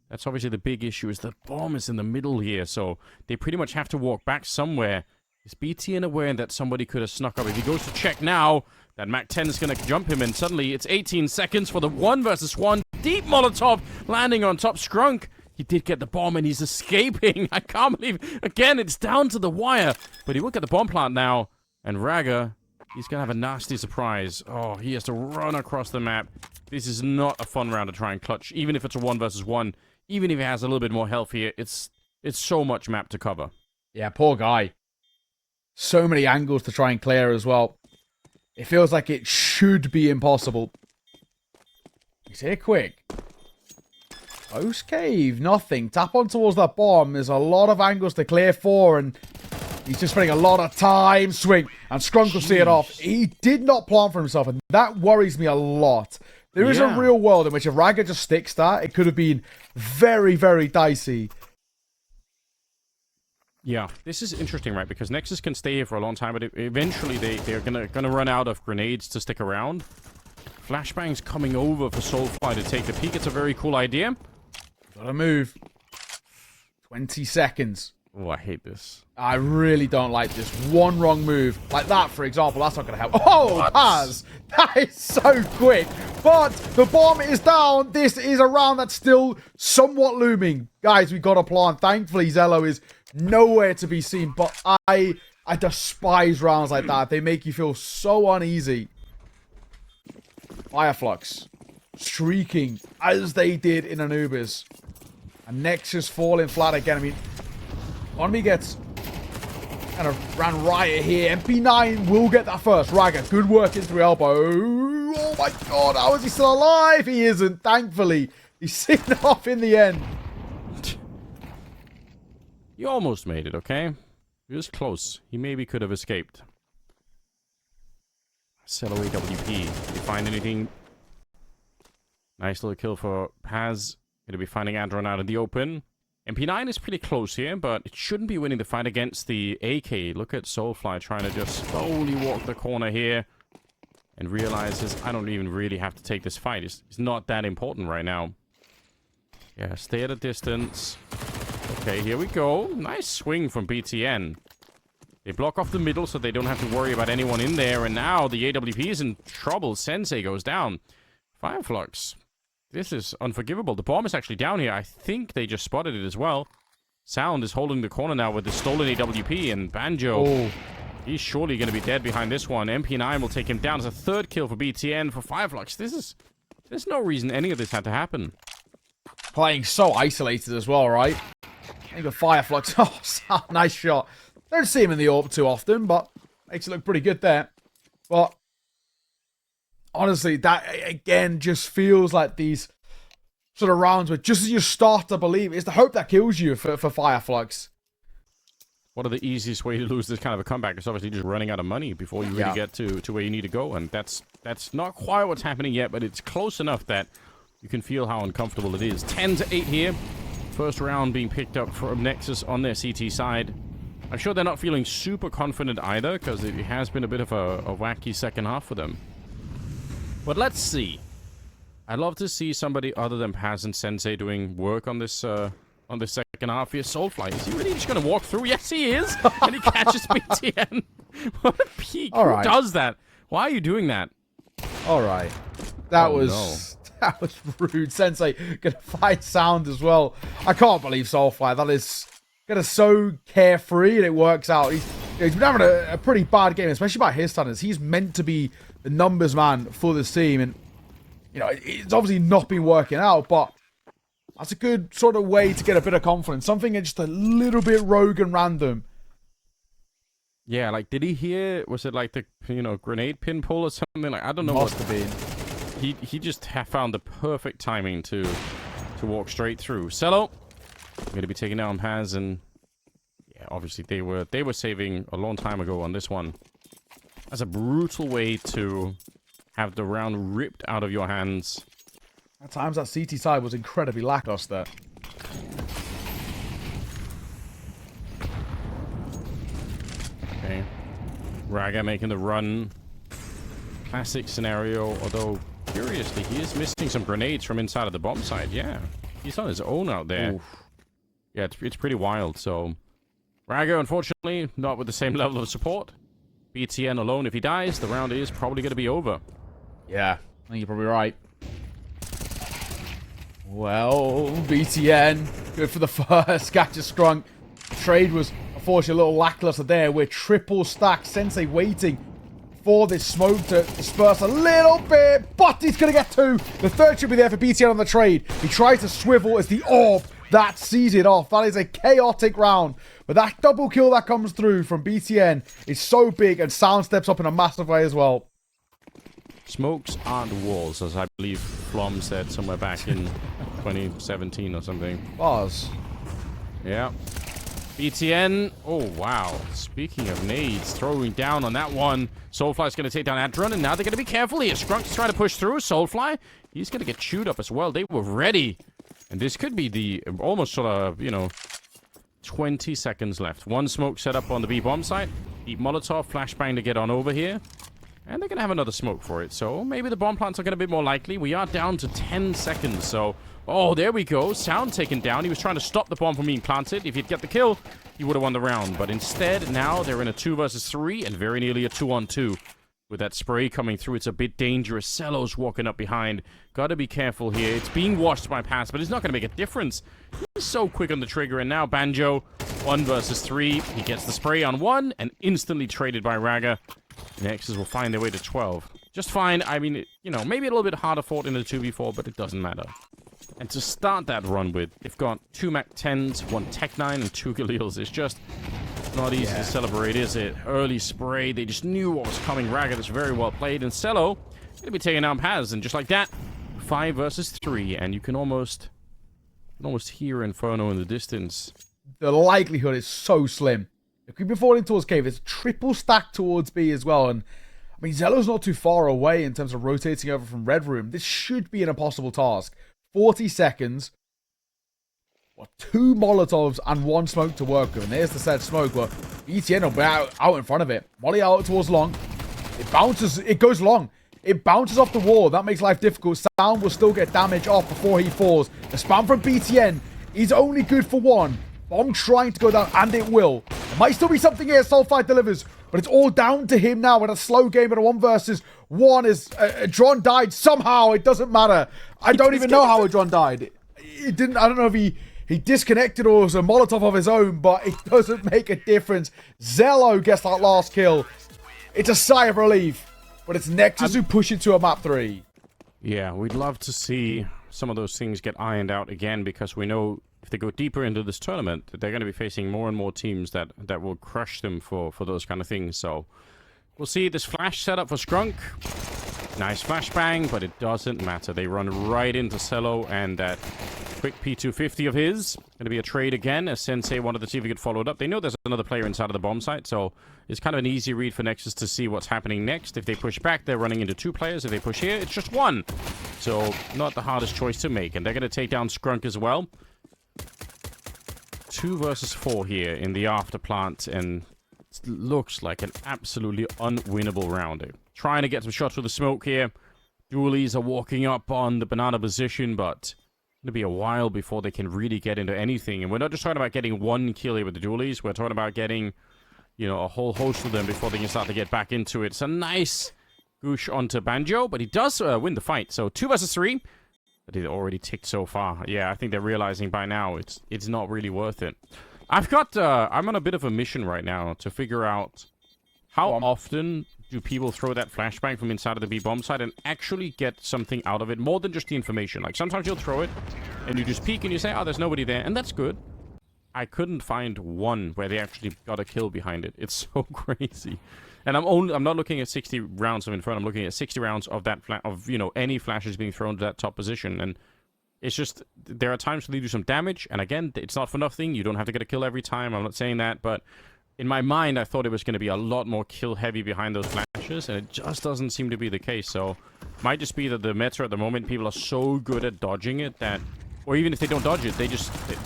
That's obviously the big issue, is the bomb is in the middle here. So they pretty much have to walk back somewhere. Is BTN aware that somebody could have snuck up? If he goes to check now, that Mac-10 is going to jump him. And suddenly it's 18 seconds for the 1 versus 1. Deep Molotov landing on top. Skrunk, he did get the bomb and he's escaping. I can't believe, again, it's down to the wire. But he will get the bomb plant now. And Raga, he's going to have a nasty surprise. Oh, he has to run across the map. This is not a fun round to try and clutch. Even if it's a 1 versus 1. Even if he has a little bit more health here. It's so much map to cover. Yeah, poor guy. So many angles to try and clear as well. It feels like it should be impossible. He's here quick. Close cave, nothing. Tap on towards that bomb. There's a lot of angles to clear for, and he's just spending a lot of time. Swing, and Skrunk will see it off. He did not plant for himself, and that worries me a lot. There is a real world in which if Raga just sticks that, it could have been very, very dicey. Yeah, this is interesting, right? Because Nexus can stay here for a long time, but eventually they're gonna run out of grenades to stick around. Flashbang's coming over for Soulfly to take the peek. It's a very cool idea. Gotta move. 20 seconds. Oh, I hate this. I really don't like this. One wrong move, like that, for example, that's not going to help. Oh, Paz! That is so quick. But the bomb is down. This is a round that's still somewhat looming. Guys, we got a plan. Thankfully, Zello is nowhere to be seen. But I despise rounds like that. They make you feel so uneasy. Fireflux streaking as they did in Anubis. And Nexus falling flat again. I mean, Onmi gets kind of ran riot here. MP9 will get that first. Raga, good work into the elbow. Oh my god, how is he still alive? He isn't, thankfully. He's seen off in the end. You almost made it, okay? He was close. He maybe could have escaped. Cello AWP. Did you find anything? Nice little kill for Paz. Going to be finding Adron out in the open. MP9 is pretty close here, but it shouldn't be winning the fight against the AK. Look at Soulfly trying to just slowly walk the corner here and realizes I don't even really have to take this fight. It's not that important right now. Yeah, stay at a distance. Okay, here we go. Nice swing from BTN. They block off the middle so they don't have to worry about anyone in there. And now the AWP is in trouble. Sensei goes down. Flux. This is unforgivable. The bomb is actually down here. I think they just spotted it as well. Sound is holding the corner now with the stolen AWP. And Banjo, he's surely going to be dead behind this one. MP9 will take him down as a third kill for BTN for Flux. There's no reason any of this had to happen. Playing so isolated as well, right? Even Fireflux. Oh, nice shot. Don't see him in the AWP too often, but makes it look pretty good there. But honestly, that again just feels like these sort of rounds where just as you start to believe, it's the hope that kills you for Fireflux. One of the easiest way to lose this kind of a comeback is obviously just running out of money before you really get to where you need to go, and that's not quite what's happening yet, but it's close enough that you can feel how uncomfortable it is. 10-8 here. First round being picked up from Nexus on their CT side. I'm sure they're not feeling super confident either, because it has been a bit of a wacky second half for them. But let's see. I'd love to see somebody other than Paz and Sensei doing work on this second half here. Soulfly, is he really just going to walk through? Yes, he is! And he catches BTN. What a peak. Who does that? Why are you doing that? Alright. That was rude. Sensei gonna fight Sound as well. I can't believe Soulfly. That is gonna so carefree and it works out. He's been having a pretty bad game, especially by his standards. He's meant to be the numbers man for this team, and you know it's obviously not been working out. But that's a good sort of way to get a bit of confidence. Something just a little bit rogue and random. Yeah, like did he hear? Was it like the grenade pin pull or something? Like I don't know. Must have been. He just found the perfect timing to walk straight through. Cello going to be taking down Paz, and yeah, obviously they were saving a long time ago on this one. That's a brutal way to have the round ripped out of your hands. At times that CT side was incredibly lackluster. Okay, Raga making the run. Classic scenario, although curiously, he is missing some grenades from inside of the bomb site. Yeah, he's on his own out there. Oof. Yeah, it's pretty wild. So, Raga, unfortunately, not with the same level of support. BTN alone, if he dies, the round is probably going to be over. Yeah, I think you're probably right. Well, BTN, good for the first. Gotcha Strunk. Trade was, unfortunately, a little lackluster there. We're triple stacked. Sensei waiting for this smoke to disperse a little bit, but he's going to get two. The third should be there for BTN on the trade. He tries to swivel as the orb that sees it off. That is a chaotic round, but that double kill that comes through from BTN is so big, and Sound steps up in a massive way as well. Smokes aren't walls, as I believe Flom said somewhere back in 2017 or something. Bars. Yeah. BTN, oh wow. Speaking of nades, throwing down on that one. Soulfly's going to take down Adron, and now they're going to be careful here. Skrunk's trying to push through. Soulfly, he's going to get chewed up as well. They were ready. And this could be the almost sort of, 20 seconds left. One smoke set up on the B bomb site. Deep Molotov, flashbang to get on over here. And they're going to have another smoke for it. So maybe the bomb plants are going to be more likely. We are down to 10 seconds, so... Oh, there we go. Sound taken down. He was trying to stop the bomb from being planted. If he'd get the kill, he would have won the round. But instead, now they're in a 2 versus 3 and very nearly a 2-on-2. With that spray coming through, it's a bit dangerous. Cello's walking up behind. Gotta be careful here. It's being watched by Pass, but it's not going to make a difference. He's so quick on the trigger. And now Banjo, 1 versus 3. He gets the spray on 1 and instantly traded by Raga. Nexus will find their way to 12. Just fine. I mean, maybe a little bit harder fought in the 2v4, but it doesn't matter. And to start that run with, they've got 2 Mac 10s, 1 Tech 9, and 2 Galils. It's just Not easy to celebrate, is it? Early spray. They just knew what was coming. Raga, that's very well played. And Cello going to be taking down Paz. And just like that, 5 versus 3. And you can almost hear Inferno in the distance. The likelihood is so slim. If we've been falling towards cave, it's triple stack towards B as well. And I mean, Zello's not too far away in terms of rotating over from Red Room. This should be an impossible task. 40 seconds. 2 Molotovs and 1 smoke to work with. And there's the said smoke, but ETN will be out in front of it. Molly out towards long. It bounces. It goes long. It bounces off the wall. That makes life difficult. Sound will still get damage off before he falls. The spam from BTN is only good for 1. Bomb trying to go down, and it will. There might still be something here. Soulfight delivers, but it's all down to him now in a slow game at a 1 versus 1. Is Adron died somehow? It doesn't matter. I don't even know how Adron died. It didn't. I don't know if he disconnected or was a Molotov of his own, but it doesn't make a difference. Zello gets that last kill. It's a sigh of relief, but it's Nexus who push it to a map 3. Yeah, we'd love to see some of those things get ironed out again, because we know if they go deeper into this tournament, they're going to be facing more and more teams that will crush them for those kind of things. So we'll see this flash setup for Skrunk. Nice flashbang, but it doesn't matter. They run right into Cello, and that quick P250 of his. Going to be a trade again, as Sensei wanted to see if he could follow it up. They know there's another player inside of the bomb site, so it's kind of an easy read for Nexus to see what's happening next. If they push back, they're running into 2 players. If they push here, it's just 1. So not the hardest choice to make. And they're going to take down Skrunk as well. 2 versus 4 here in the after plant, and it looks like an absolutely unwinnable round. They're trying to get some shots with the smoke here. Dualies are walking up on the banana position, but it'll be a while before they can really get into anything. And we're not just talking about getting 1 kill here with the dualies. We're talking about getting, you know, a whole host of them before they can start to get back into it. It's a nice goosh onto Banjo, but he does win the fight. So 2 versus 3. But it already ticked so far. Yeah, I think they're realizing by now it's not really worth it. I'm on a bit of a mission right now to figure out how often do people throw that flashbang from inside of the B bomb site and actually get something out of it more than just the information. Like, sometimes you'll throw it and you just peek and you say, oh, there's nobody there, and that's good. I couldn't find one where they actually got a kill behind it. It's so crazy. And I'm not looking at 60 rounds of Inferno. I'm looking at 60 rounds of that any flashes being thrown to that top position. And it's just, there are times when they do some damage, and again, it's not for nothing. You don't have to get a kill every time. I'm not saying that, but in my mind, I thought it was going to be a lot more kill heavy behind those flashes, and it just doesn't seem to be the case. So it might just be that the meta at the moment, people are so good at dodging it that, or even if they don't dodge it, they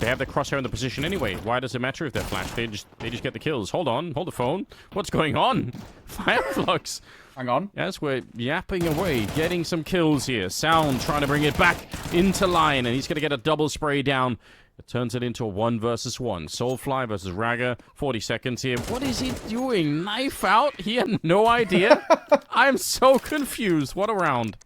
have the crosshair in the position anyway. Why does it matter if they're flashed? They just get the kills. Hold on, hold the phone. What's going on? Flux. Hang on. Yes, we're yapping away, getting some kills here. Sound trying to bring it back into line, and he's going to get a double spray down. It turns it into a 1 versus 1. Soulfly versus Raga. 40 seconds here. What is he doing? Knife out? He had no idea. I'm so confused. What a round.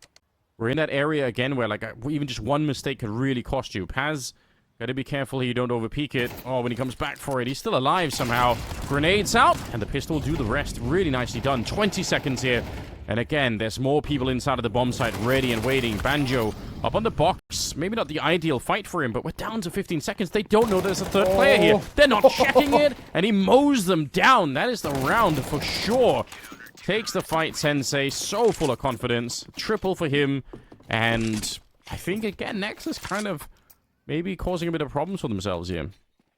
We're in that area again where, like, even just one mistake could really cost you. Paz, gotta be careful here you don't overpeak it. Oh, when he comes back for it, he's still alive somehow. Grenades out, and the pistol will do the rest. Really nicely done. 20 seconds here. And again, there's more people inside of the bomb site ready and waiting. Banjo up on the box. Maybe not the ideal fight for him, but we're down to 15 seconds. They don't know there's a third player here. They're not checking it, and he mows them down. That is the round for sure. Takes the fight, Sensei. So full of confidence. Triple for him. And I think, again, Nexus kind of maybe causing a bit of problems for themselves here.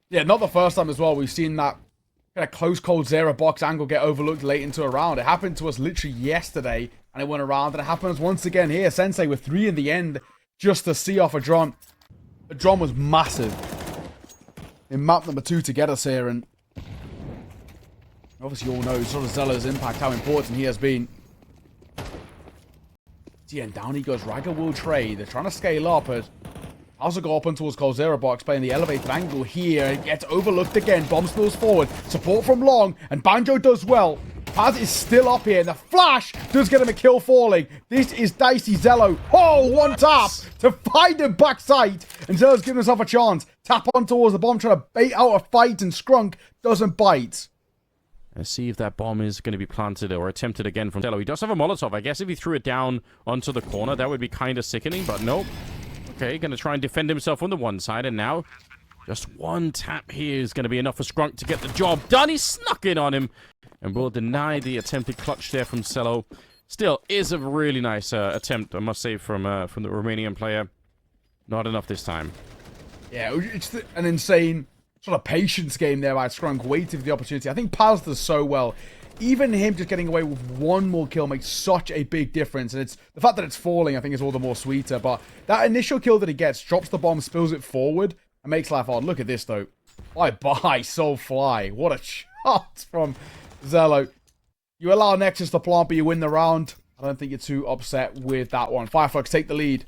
Yeah, not the first time as well. We've seen that kind of close, cold zero box angle get overlooked late into a round. It happened to us literally yesterday, and it went around, and it happens once again here. Sensei with 3 in the end, just to see off Adron. Adron was massive in map number 2 to get us here, and obviously you all know sort of Zella's impact, how important he has been. Yeah, and down he goes. Raga will trade. They're trying to scale up, but also go up on towards Cold Zero Box, playing the elevated angle here. It gets overlooked again. Bomb spills forward. Support from Long, and Banjo does well. Paz is still up here, and the flash does get him a kill falling. This is dicey. Zello. Oh, one tap to find him backside, and Zello's giving himself a chance. Tap on towards the bomb, trying to bait out a fight, and Skrunk doesn't bite. Let's see if that bomb is going to be planted or attempted again from Cello. He does have a Molotov. I guess if he threw it down onto the corner, that would be kind of sickening, but nope. Okay, going to try and defend himself on the one side, and now Just one tap here is going to be enough for Scrunk to get the job done. He snuck in on him and will deny the attempted clutch there from Cello. Still, is a really nice attempt, I must say, from the Romanian player. Not enough this time. Yeah, it's an insane sort of patience game there by Scrunk, waiting for the opportunity. I think Paz does so well. Even him just getting away with one more kill makes such a big difference. And it's the fact that it's falling, I think, is all the more sweeter. But that initial kill that he gets, drops the bomb, spills it forward, and makes life hard. Look at this, though. Bye-bye, Soulfly. What a shot from Zello. You allow Nexus to plant, but you win the round. I don't think you're too upset with that one. Fireflux take the lead.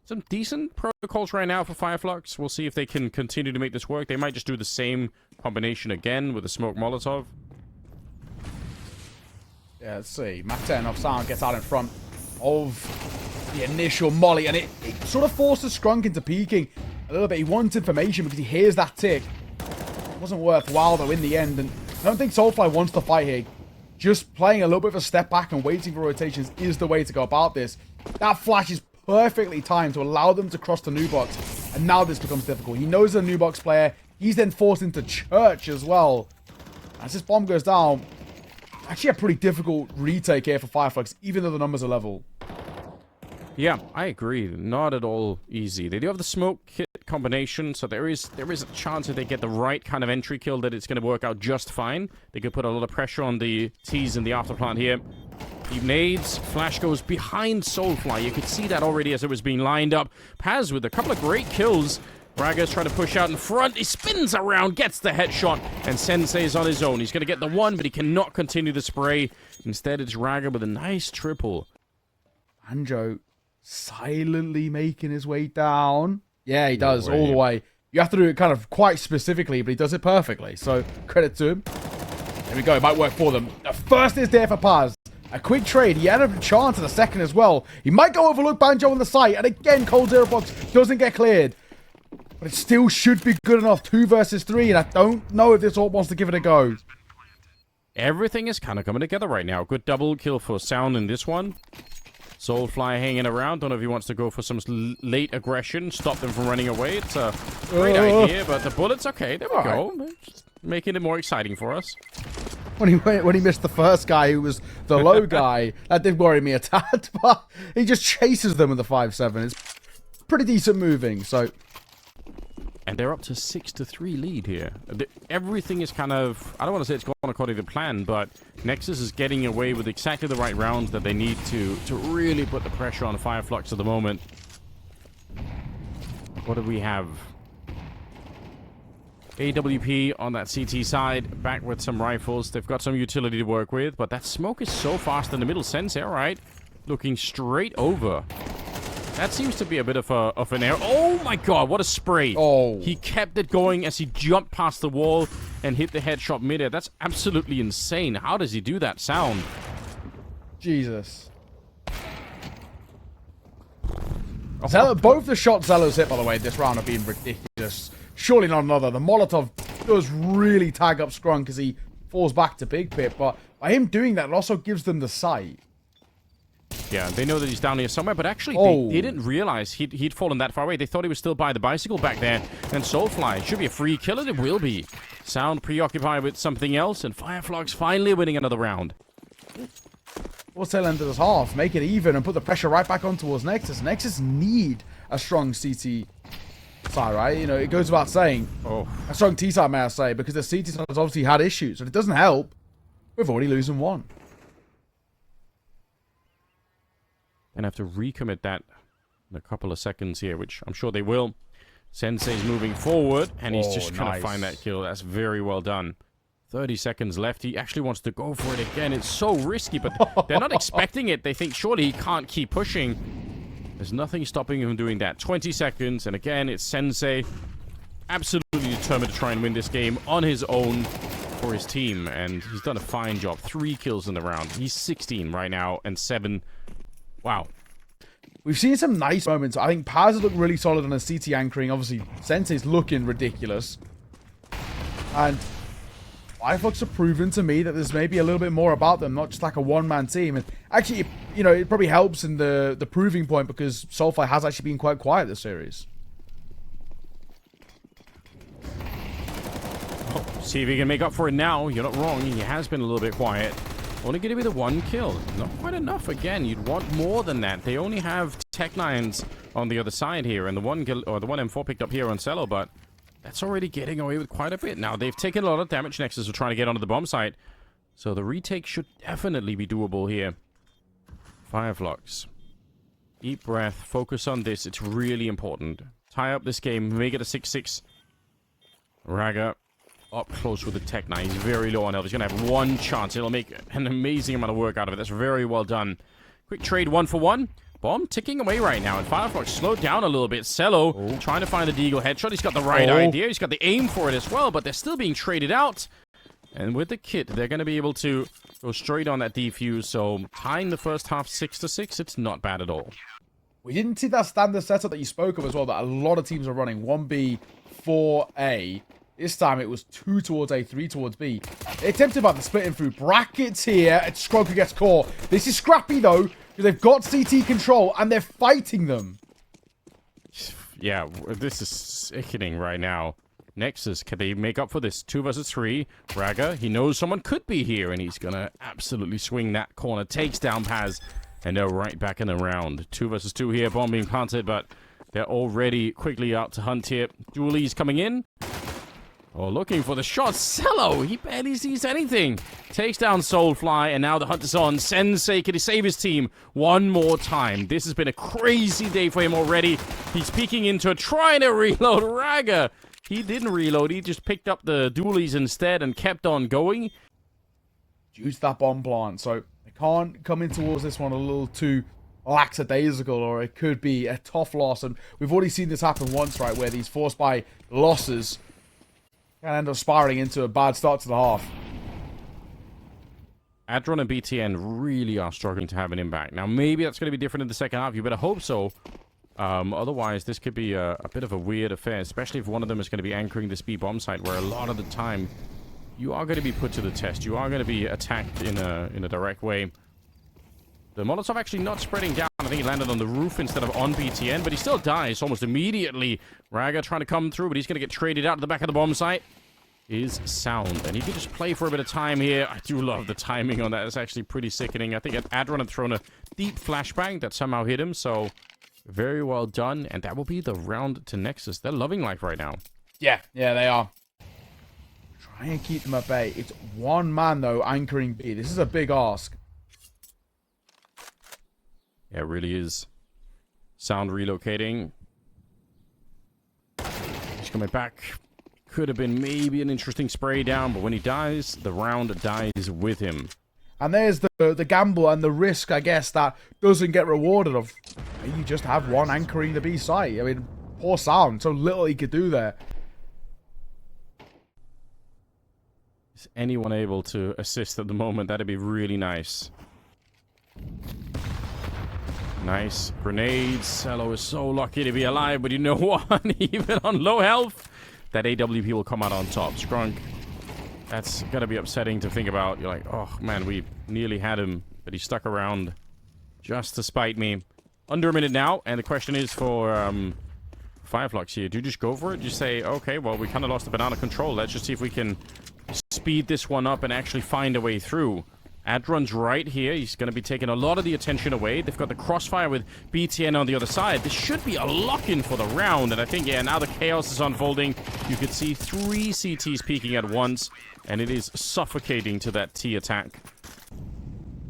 Some decent protocols right now for Fireflux. We'll see if they can continue to make this work. They might just do the same combination again with the smoke Molotov. Yeah, let's see. Mac-10 off sound gets out in front of the initial molly, and it sort of forces Scrunk into peeking a little bit. He wants information because he hears that tick. It wasn't worthwhile, though, in the end, and I don't think Soulfly wants to fight here. Just playing a little bit of a step back and waiting for rotations is the way to go about this. That flash is perfectly timed to allow them to cross the new box, and now this becomes difficult. He knows the new box player. He's then forced into church as well. As this bomb goes down, actually a pretty difficult retake here for Fireflux, even though the numbers are level. Yeah, I agree. Not at all easy. They do have the smoke kit combination, so there is a chance if they get the right kind of entry kill that it's going to work out just fine. They could put a lot of pressure on the T's in the afterplant here. He nades, flash goes behind Soulfly. You could see that already as it was being lined up. Paz with a couple of great kills. Braga's trying to push out in front. He spins around, gets the headshot, and Sensei's on his own. He's going to get the one, but he cannot continue the spray. Instead, it's Raga with a nice triple. Anjo silently making his way down. Yeah, he does, all the way. You have to do it kind of quite specifically, but he does it perfectly. So, credit to him. There we go. It might work for them. The first is there for Paz. A quick trade. He had a chance at the second as well. He might go overlook Banjo on the site. And again, Cold Zero Box doesn't get cleared. But it still should be good enough. 2 versus 3. And I don't know if this all wants to give it a go. Everything is kind of coming together right now. Good double kill for Sound in this one. Soulfly hanging around. Don't know if he wants to go for some late aggression. Stop them from running away. It's a great idea, but the bullets, okay. There we go. Just making it more exciting for us. When he missed the first guy who was the low guy, that did worry me a tad, but he just chases them with the 5-7. It's pretty decent moving, so... And they're up to 6-3 lead here. Everything is kind of... I don't want to say it's gone according to plan, but Nexus is getting away with exactly the right rounds that they need to really put the pressure on Fireflux at the moment. What do we have? AWP on that CT side, back with some rifles. They've got some utility to work with, but that smoke is so fast in the middle. Sensei, all right. Looking straight over. That seems to be a bit of an error. Oh my god, what a spray. Oh. He kept it going as he jumped past the wall and hit the headshot midair. That's absolutely insane. How does he do that? Sound. Jesus. Both the shots Zello's hit, by the way, this round have been ridiculous. Surely not another. The Molotov does really tag up Scrunk as he falls back to Big Pit, but by him doing that, it also gives them the sight. Yeah, they know that he's down here somewhere, but actually they didn't realize he'd fallen that far away. They thought he was still by the bicycle back there. And Soulfly, should be a free kill, and it will be. Sound preoccupied with something else, and Fireflux finally winning another round. We'll tail end of this half, make it even, and put the pressure right back on towards Nexus. Nexus need a strong CT side, right? You know, it goes without saying. Oh. A strong T side, may I say, because the CT side has obviously had issues. And it doesn't help. We've already losing one. And have to recommit that in a couple of seconds here, which I'm sure they will. Sensei's moving forward, and he's just trying to find that kill. That's very well done. 30 seconds left. He actually wants to go for it again. It's so risky, but they're not expecting it. They think surely he can't keep pushing. There's nothing stopping him from doing that. 20 seconds, and again, it's Sensei absolutely determined to try and win this game on his own for his team, and he's done a fine job. 3 kills in the round. He's 16 right now, and 7... Wow. We've seen some nice moments. I think Paz has looked really solid on his CT anchoring. Obviously, Sensei's looking ridiculous. And Fireflux have proven to me that there's maybe a little bit more about them, not just like a one-man team. And actually, you know, it probably helps in the proving point because Soulfly has actually been quite quiet this series. See if he can make up for it now. You're not wrong. He has been a little bit quiet. Only going to be the one kill. Not quite enough. Again, you'd want more than that. They only have Tech-9s on the other side here, and the one kill, or the one M4 picked up here on Cello, but that's already getting away with quite a bit. Now, they've taken a lot of damage. Nexus are trying to get onto the bomb site, so the retake should definitely be doable here. Fireflux. Deep breath. Focus on this. It's really important. Tie up this game. Make it a 6-6. Raga up close with the Tech-9. He's very low on health. He's going to have one chance. It'll make an amazing amount of work out of it. That's very well done. Quick trade 1-for-1. Bomb ticking away right now. And Fireflux slowed down a little bit. Cello trying to find the Deagle headshot. He's got the right idea. He's got the aim for it as well. But they're still being traded out. And with the kit, they're going to be able to go straight on that defuse. So tying the first half 6-6, it's not bad at all. We didn't see that standard setup that you spoke of as well, that a lot of teams are running. 1B, 4A. This time it was 2 towards A, 3 towards B. They attempted about the splitting through brackets here. And Scroker gets core. This is scrappy though, because they've got CT control and they're fighting them. Yeah, this is sickening right now. Nexus, can they make up for this? 2 versus 3. Raga, he knows someone could be here, and he's gonna absolutely swing that corner. Takes down Paz, and they're right back in the round. 2 versus 2 here, bomb being planted, but they're already quickly out to hunt here. Dualies coming in. Oh, looking for the shot. Cello, he barely sees anything. Takes down Soulfly, and now the hunt is on. Sensei, can he save his team one more time? This has been a crazy day for him already. He's peeking into it, trying to reload. Raga, he didn't reload. He just picked up the dualies instead and kept on going. Use that bomb plant, so they can't come in towards this one a little too lackadaisical, or it could be a tough loss. And we've already seen this happen once, right, where these forced by losses can end up spiraling into a bad start to the half. Adron and BTN really are struggling to have an impact. Now, maybe that's going to be different in the second half. You better hope so. Otherwise, this could be a bit of a weird affair, especially if one of them is going to be anchoring this B bomb site, where a lot of the time you are going to be put to the test. You are going to be attacked in a direct way. The Molotov actually not spreading down. I think he landed on the roof instead of on BTN, but he still dies almost immediately. Raga trying to come through, but he's going to get traded out to the back of the bomb site. Is sound, and he can just play for a bit of time here. I do love the timing on that. It's actually pretty sickening. I think Adron had thrown a deep flashbang that somehow hit him, so very well done. And that will be the round to Nexus. They're loving life right now. Yeah, they are. Try and keep them at bay. It's one man, though, anchoring B. This is a big ask. Yeah, it really is. Sound relocating. He's coming back. Could have been maybe an interesting spray down, but when he dies, the round dies with him. And there's the gamble and the risk, I guess, that doesn't get rewarded of you just have one anchoring the B site. I mean, poor Sound, so little he could do there. Is anyone able to assist at the moment? That'd be really nice. Nice grenades. Cello is so lucky to be alive, but you know what? Even on low health, that AWP will come out on top. Scrunk, that's gonna be upsetting to think about. You're like, oh man, we nearly had him, but he stuck around just to spite me. Under a minute now, and the question is for Fireflux here. Do you just go for it? Just say, okay, well, we kind of lost the banana control. Let's just see if we can speed this one up and actually find a way through. Adron's right here. He's going to be taking a lot of the attention away. They've got the crossfire with BTN on the other side. This should be a lock-in for the round. And I think, yeah, now the chaos is unfolding. You could see 3 CTs peeking at once. And it is suffocating to that T attack.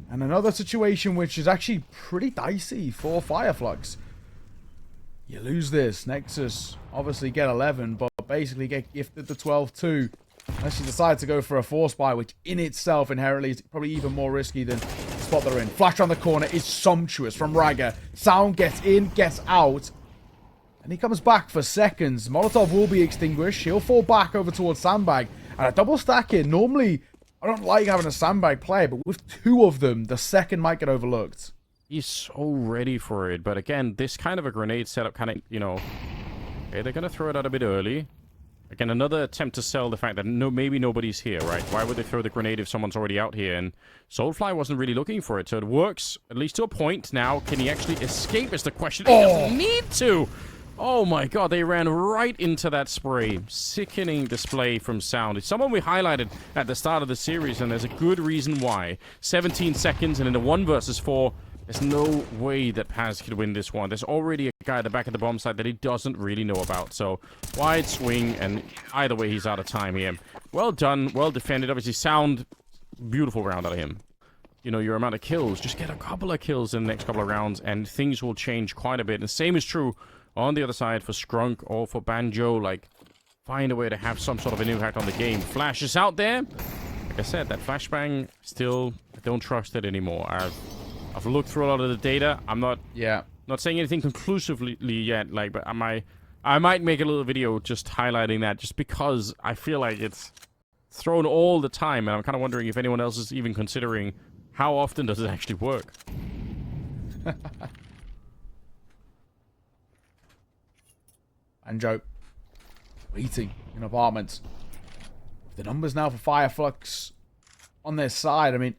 And another situation which is actually pretty dicey for Fireflux. You lose this. Nexus obviously get 11, but basically get gifted the 12 too. Unless you decide to go for a force buy, which in itself inherently is probably even more risky than the spot they're in. Flash around the corner is sumptuous from Raga. Sound gets in, gets out. And he comes back for seconds. Molotov will be extinguished. He'll fall back over towards Sandbag. And a double stack here. Normally, I don't like having a Sandbag player, but with 2 of them, the second might get overlooked. He's so ready for it. But again, this kind of a grenade setup kind of, you know... Okay, they're going to throw it out a bit early. Again, another attempt to sell the fact that maybe nobody's here, right? Why would they throw the grenade if someone's already out here? And Soulfly wasn't really looking for it, so it works, at least to a point. Now, can he actually escape is the question. He doesn't need to! Oh my god, they ran right into that spray. Sickening display from Sound. It's someone we highlighted at the start of the series, and there's a good reason why. 17 seconds, and in a 1 versus 4, there's no way that Paz could win this one. There's already a guy at the back of the bomb site that he doesn't really know about. So, wide swing, and either way, he's out of time here. Well done, well defended. Obviously, Sound, beautiful round out of him. You know, your amount of kills, just get a couple of kills in the next couple of rounds, and things will change quite a bit. And the same is true on the other side for Scrunk or for Banjo. Like, find a way to have some sort of an impact on the game. Flash is out there. Like I said, that flashbang, still, I don't trust it anymore. I've looked through a lot of the data. I'm not saying anything conclusively yet, like, but I might make a little video just highlighting that, just because I feel like it's thrown all the time, and I'm kind of wondering if anyone else is even considering how often does it actually work. Banjo waiting in apartments. The numbers now for Fireflux on their side. I mean,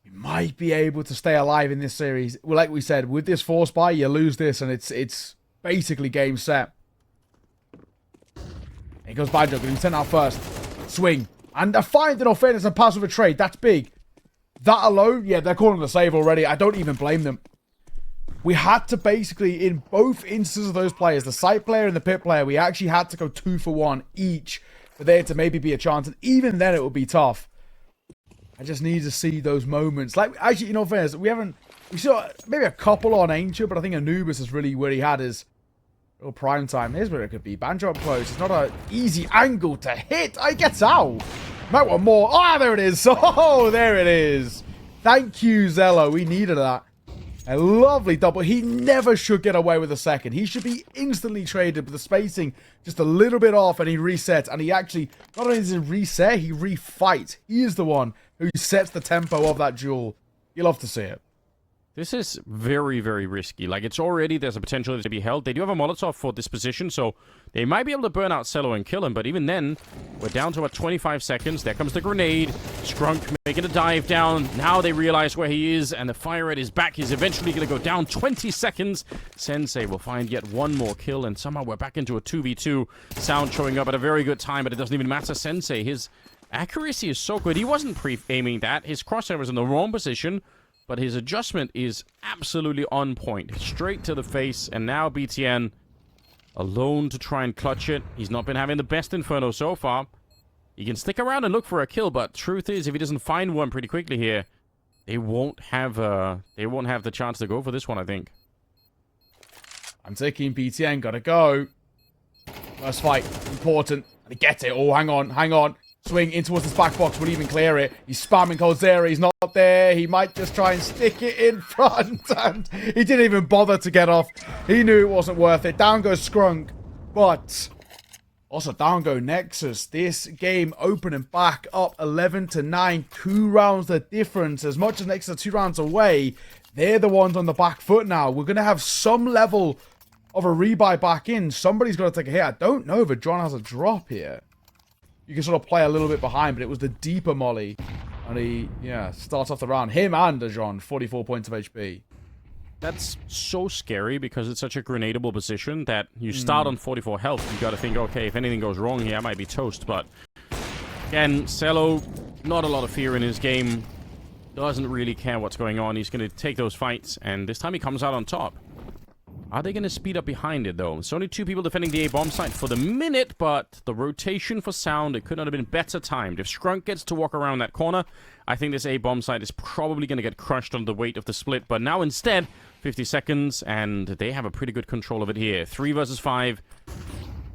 we might be able to stay alive in this series. Well, like we said, with this force buy, you lose this, and it's basically game set. Here goes Banjo, going to be sent out first. Swing. And a find, in all fairness, and pass with a trade. That's big. That alone, yeah, they're calling the save already. I don't even blame them. We had to basically, in both instances of those players, the site player and the pit player, we actually had to go 2 for 1 each for there to maybe be a chance. And even then, it would be tough. I just need to see those moments. Like, actually, you know, fairness, we saw maybe a couple on Ancient, but I think Anubis is really where he had his real prime time. Here's where it could be. Banjo up close. It's not an easy angle to hit. I guess out. Might want more. Ah, there it is. Oh, there it is. Thank you, Zello. We needed that. A lovely double. He never should get away with a second. He should be instantly traded, but the spacing just a little bit off, and he resets. And he actually, not only does he reset, he refight. He is the one who sets the tempo of that duel. You love to see it. This is very, very risky. Like, it's already, there's a potential to be held. They do have a Molotov for this position, so they might be able to burn out Cello and kill him. But even then, we're down to about 25 seconds. There comes the grenade. Scrunk making a dive down. Now they realize where he is, and the fire at his back is eventually going to go down. 20 seconds. Sensei will find yet one more kill, and somehow we're back into a 2v2. Sound showing up at a very good time, but it doesn't even matter. Sensei, his accuracy is so good. He wasn't pre-aiming that. His crosshair was in the wrong position, but his adjustment is absolutely on point. Straight to the face, and now BTN alone to try and clutch it. He's not been having the best Inferno so far. He can stick around and look for a kill, but truth is, if he doesn't find one pretty quickly here, they won't have the chance to go for this one, I think. I'm taking BTN, gotta go. First fight, important. And he gets it. Oh, hang on. Swing in towards his back box, will even clear it. He's spamming Coldzera, he's not there. He might just try and stick it in front, and he didn't even bother to get off. He knew it wasn't worth it. Down goes Scrunk, but also down go Nexus. This game opening back up 11-9, 2 rounds the difference. As much as Nexus are 2 rounds away, they're the ones on the back foot now. We're going to have some level of a rebuy back in. Somebody's got to take a hit. I don't know if John has a drop here. You can sort of play a little bit behind, but it was the deeper molly. And he, starts off the round. Him and Dejon, 44 points of HP. That's so scary because it's such a grenadable position that you start on 44 health. You got to think, okay, if anything goes wrong here, I might be toast. But again, Cello, not a lot of fear in his game. Doesn't really care what's going on. He's going to take those fights, and this time he comes out on top. Are they going to speed up behind it, though? It's only 2 people defending the A-bomb site for the minute, but the rotation for Sound, it could not have been better timed. If Scrunk gets to walk around that corner, I think this A-bomb site is probably going to get crushed under the weight of the split. But now instead, 50 seconds, and they have a pretty good control of it here. 3 versus 5.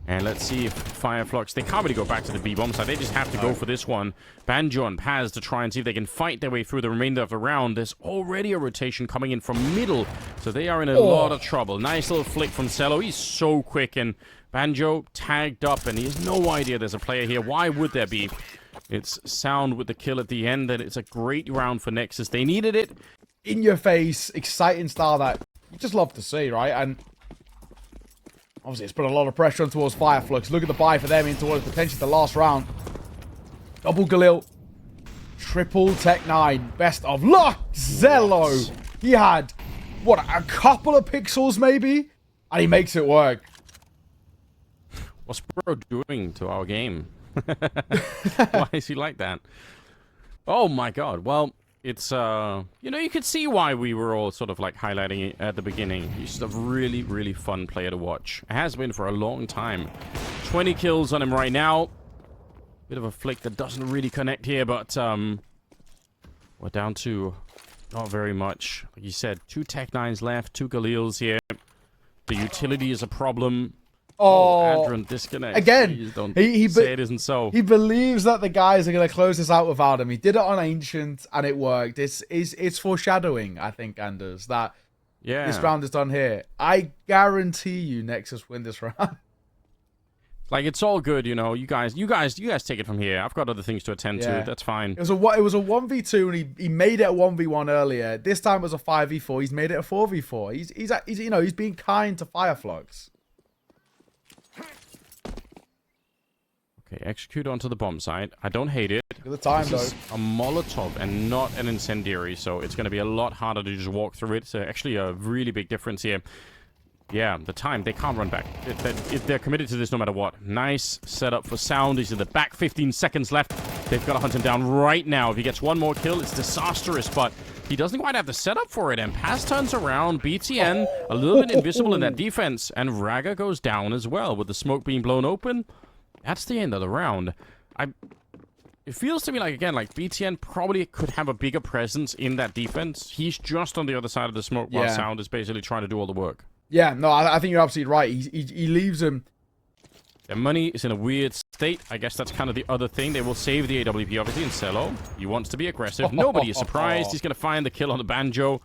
And let's see if Fireflux, they can't really go back to the B-bomb side. They just have to go for this one. Banjo and Paz to try and see if they can fight their way through the remainder of the round. There's already a rotation coming in from middle, so they are in a lot of trouble. Nice little flick from Cello. He's so quick, and Banjo tagged up, and he has no idea there's a player here. Why would there be? It's Sound with the kill at the end, and it's a great round for Nexus. They needed it. In your face, exciting style that you just love to see, right? And obviously, it's put a lot of pressure on towards Fireflux. Look at the buy for them in towards potentially the last round. Double Galil. Triple Tech 9. Best of luck, Zello. He had, what, a couple of pixels maybe? And he makes it work. What's bro doing to our game? Why is he like that? Oh my god. Well, it's, you know, you could see why we were all sort of like highlighting it at the beginning. He's just a really, really fun player to watch. It has been for a long time. 20 kills on him right now. Bit of a flick that doesn't really connect here, but, we're down to not very much. Like you said, 2 Tech-9s left, 2 Galils here. The utility is a problem. Oh, Adron disconnect. Again, Please don't he say it isn't so. He believes that the guys are going to close this out without him. He did it on Ancient, and it worked. It's foreshadowing, I think, Anders, that this round is done here. I guarantee you Nexus win this round. Like, it's all good, you know. You guys take it from here. I've got other things to attend to. That's fine. It was a 1v2, and he made it a 1v1 earlier. This time it was a 5v4. He's made it a 4v4. He's you know, he's being kind to Fireflux. Okay, execute onto the bomb site. I don't hate it. Look at the time, this is a Molotov and not an incendiary, so it's going to be a lot harder to just walk through it. It's actually a really big difference here. Yeah, the time, they can't run back. They're committed to this no matter what. Nice setup for Sound. He's in the back, 15 seconds left. They've got to hunt him down right now. If he gets one more kill, it's disastrous, but he doesn't quite have the setup for it. And Pass turns around. BTN, a little bit invisible in that defense. And Raga goes down as well with the smoke being blown open. That's the end of the round. It feels to me like, again, like BTN probably could have a bigger presence in that defense. He's just on the other side of the smoke while Sound is basically trying to do all the work. Yeah, no, I think you're absolutely right. He leaves him. Their money is in a weird state. I guess that's kind of the other thing. They will save the AWP, obviously, and Cello. He wants to be aggressive. Nobody is surprised. He's going to find the kill on the Banjo.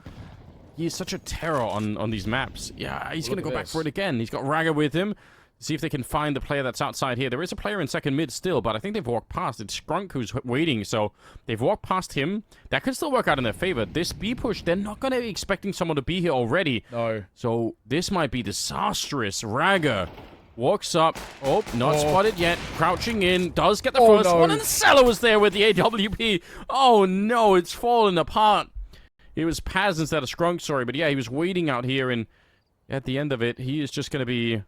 He is such a terror on these maps. Yeah, he's going to go back for it again. He's got Raga with him. See if they can find the player that's outside here. There is a player in second mid still, but I think they've walked past. It's Scrunk who's waiting, so they've walked past him. That could still work out in their favor. This B push, they're not going to be expecting someone to be here already. No. So this might be disastrous. Raga walks up. Oh, not spotted yet. Crouching in. Does get the first one, and Cello was there with the AWP. Oh, no, it's fallen apart. It was Paz instead of Scrunk, sorry, but yeah, he was waiting out here, and at the end of it, he is just going to be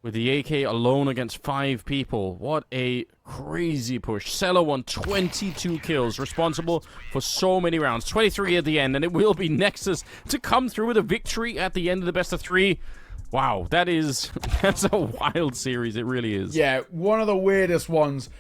with the AK alone against 5 people. What a crazy push. Cello won 22 kills, responsible for so many rounds. 23 at the end, and it will be Nexus to come through with a victory at the end of the best of 3. Wow, that's a wild series. It really is. Yeah, one of the weirdest ones.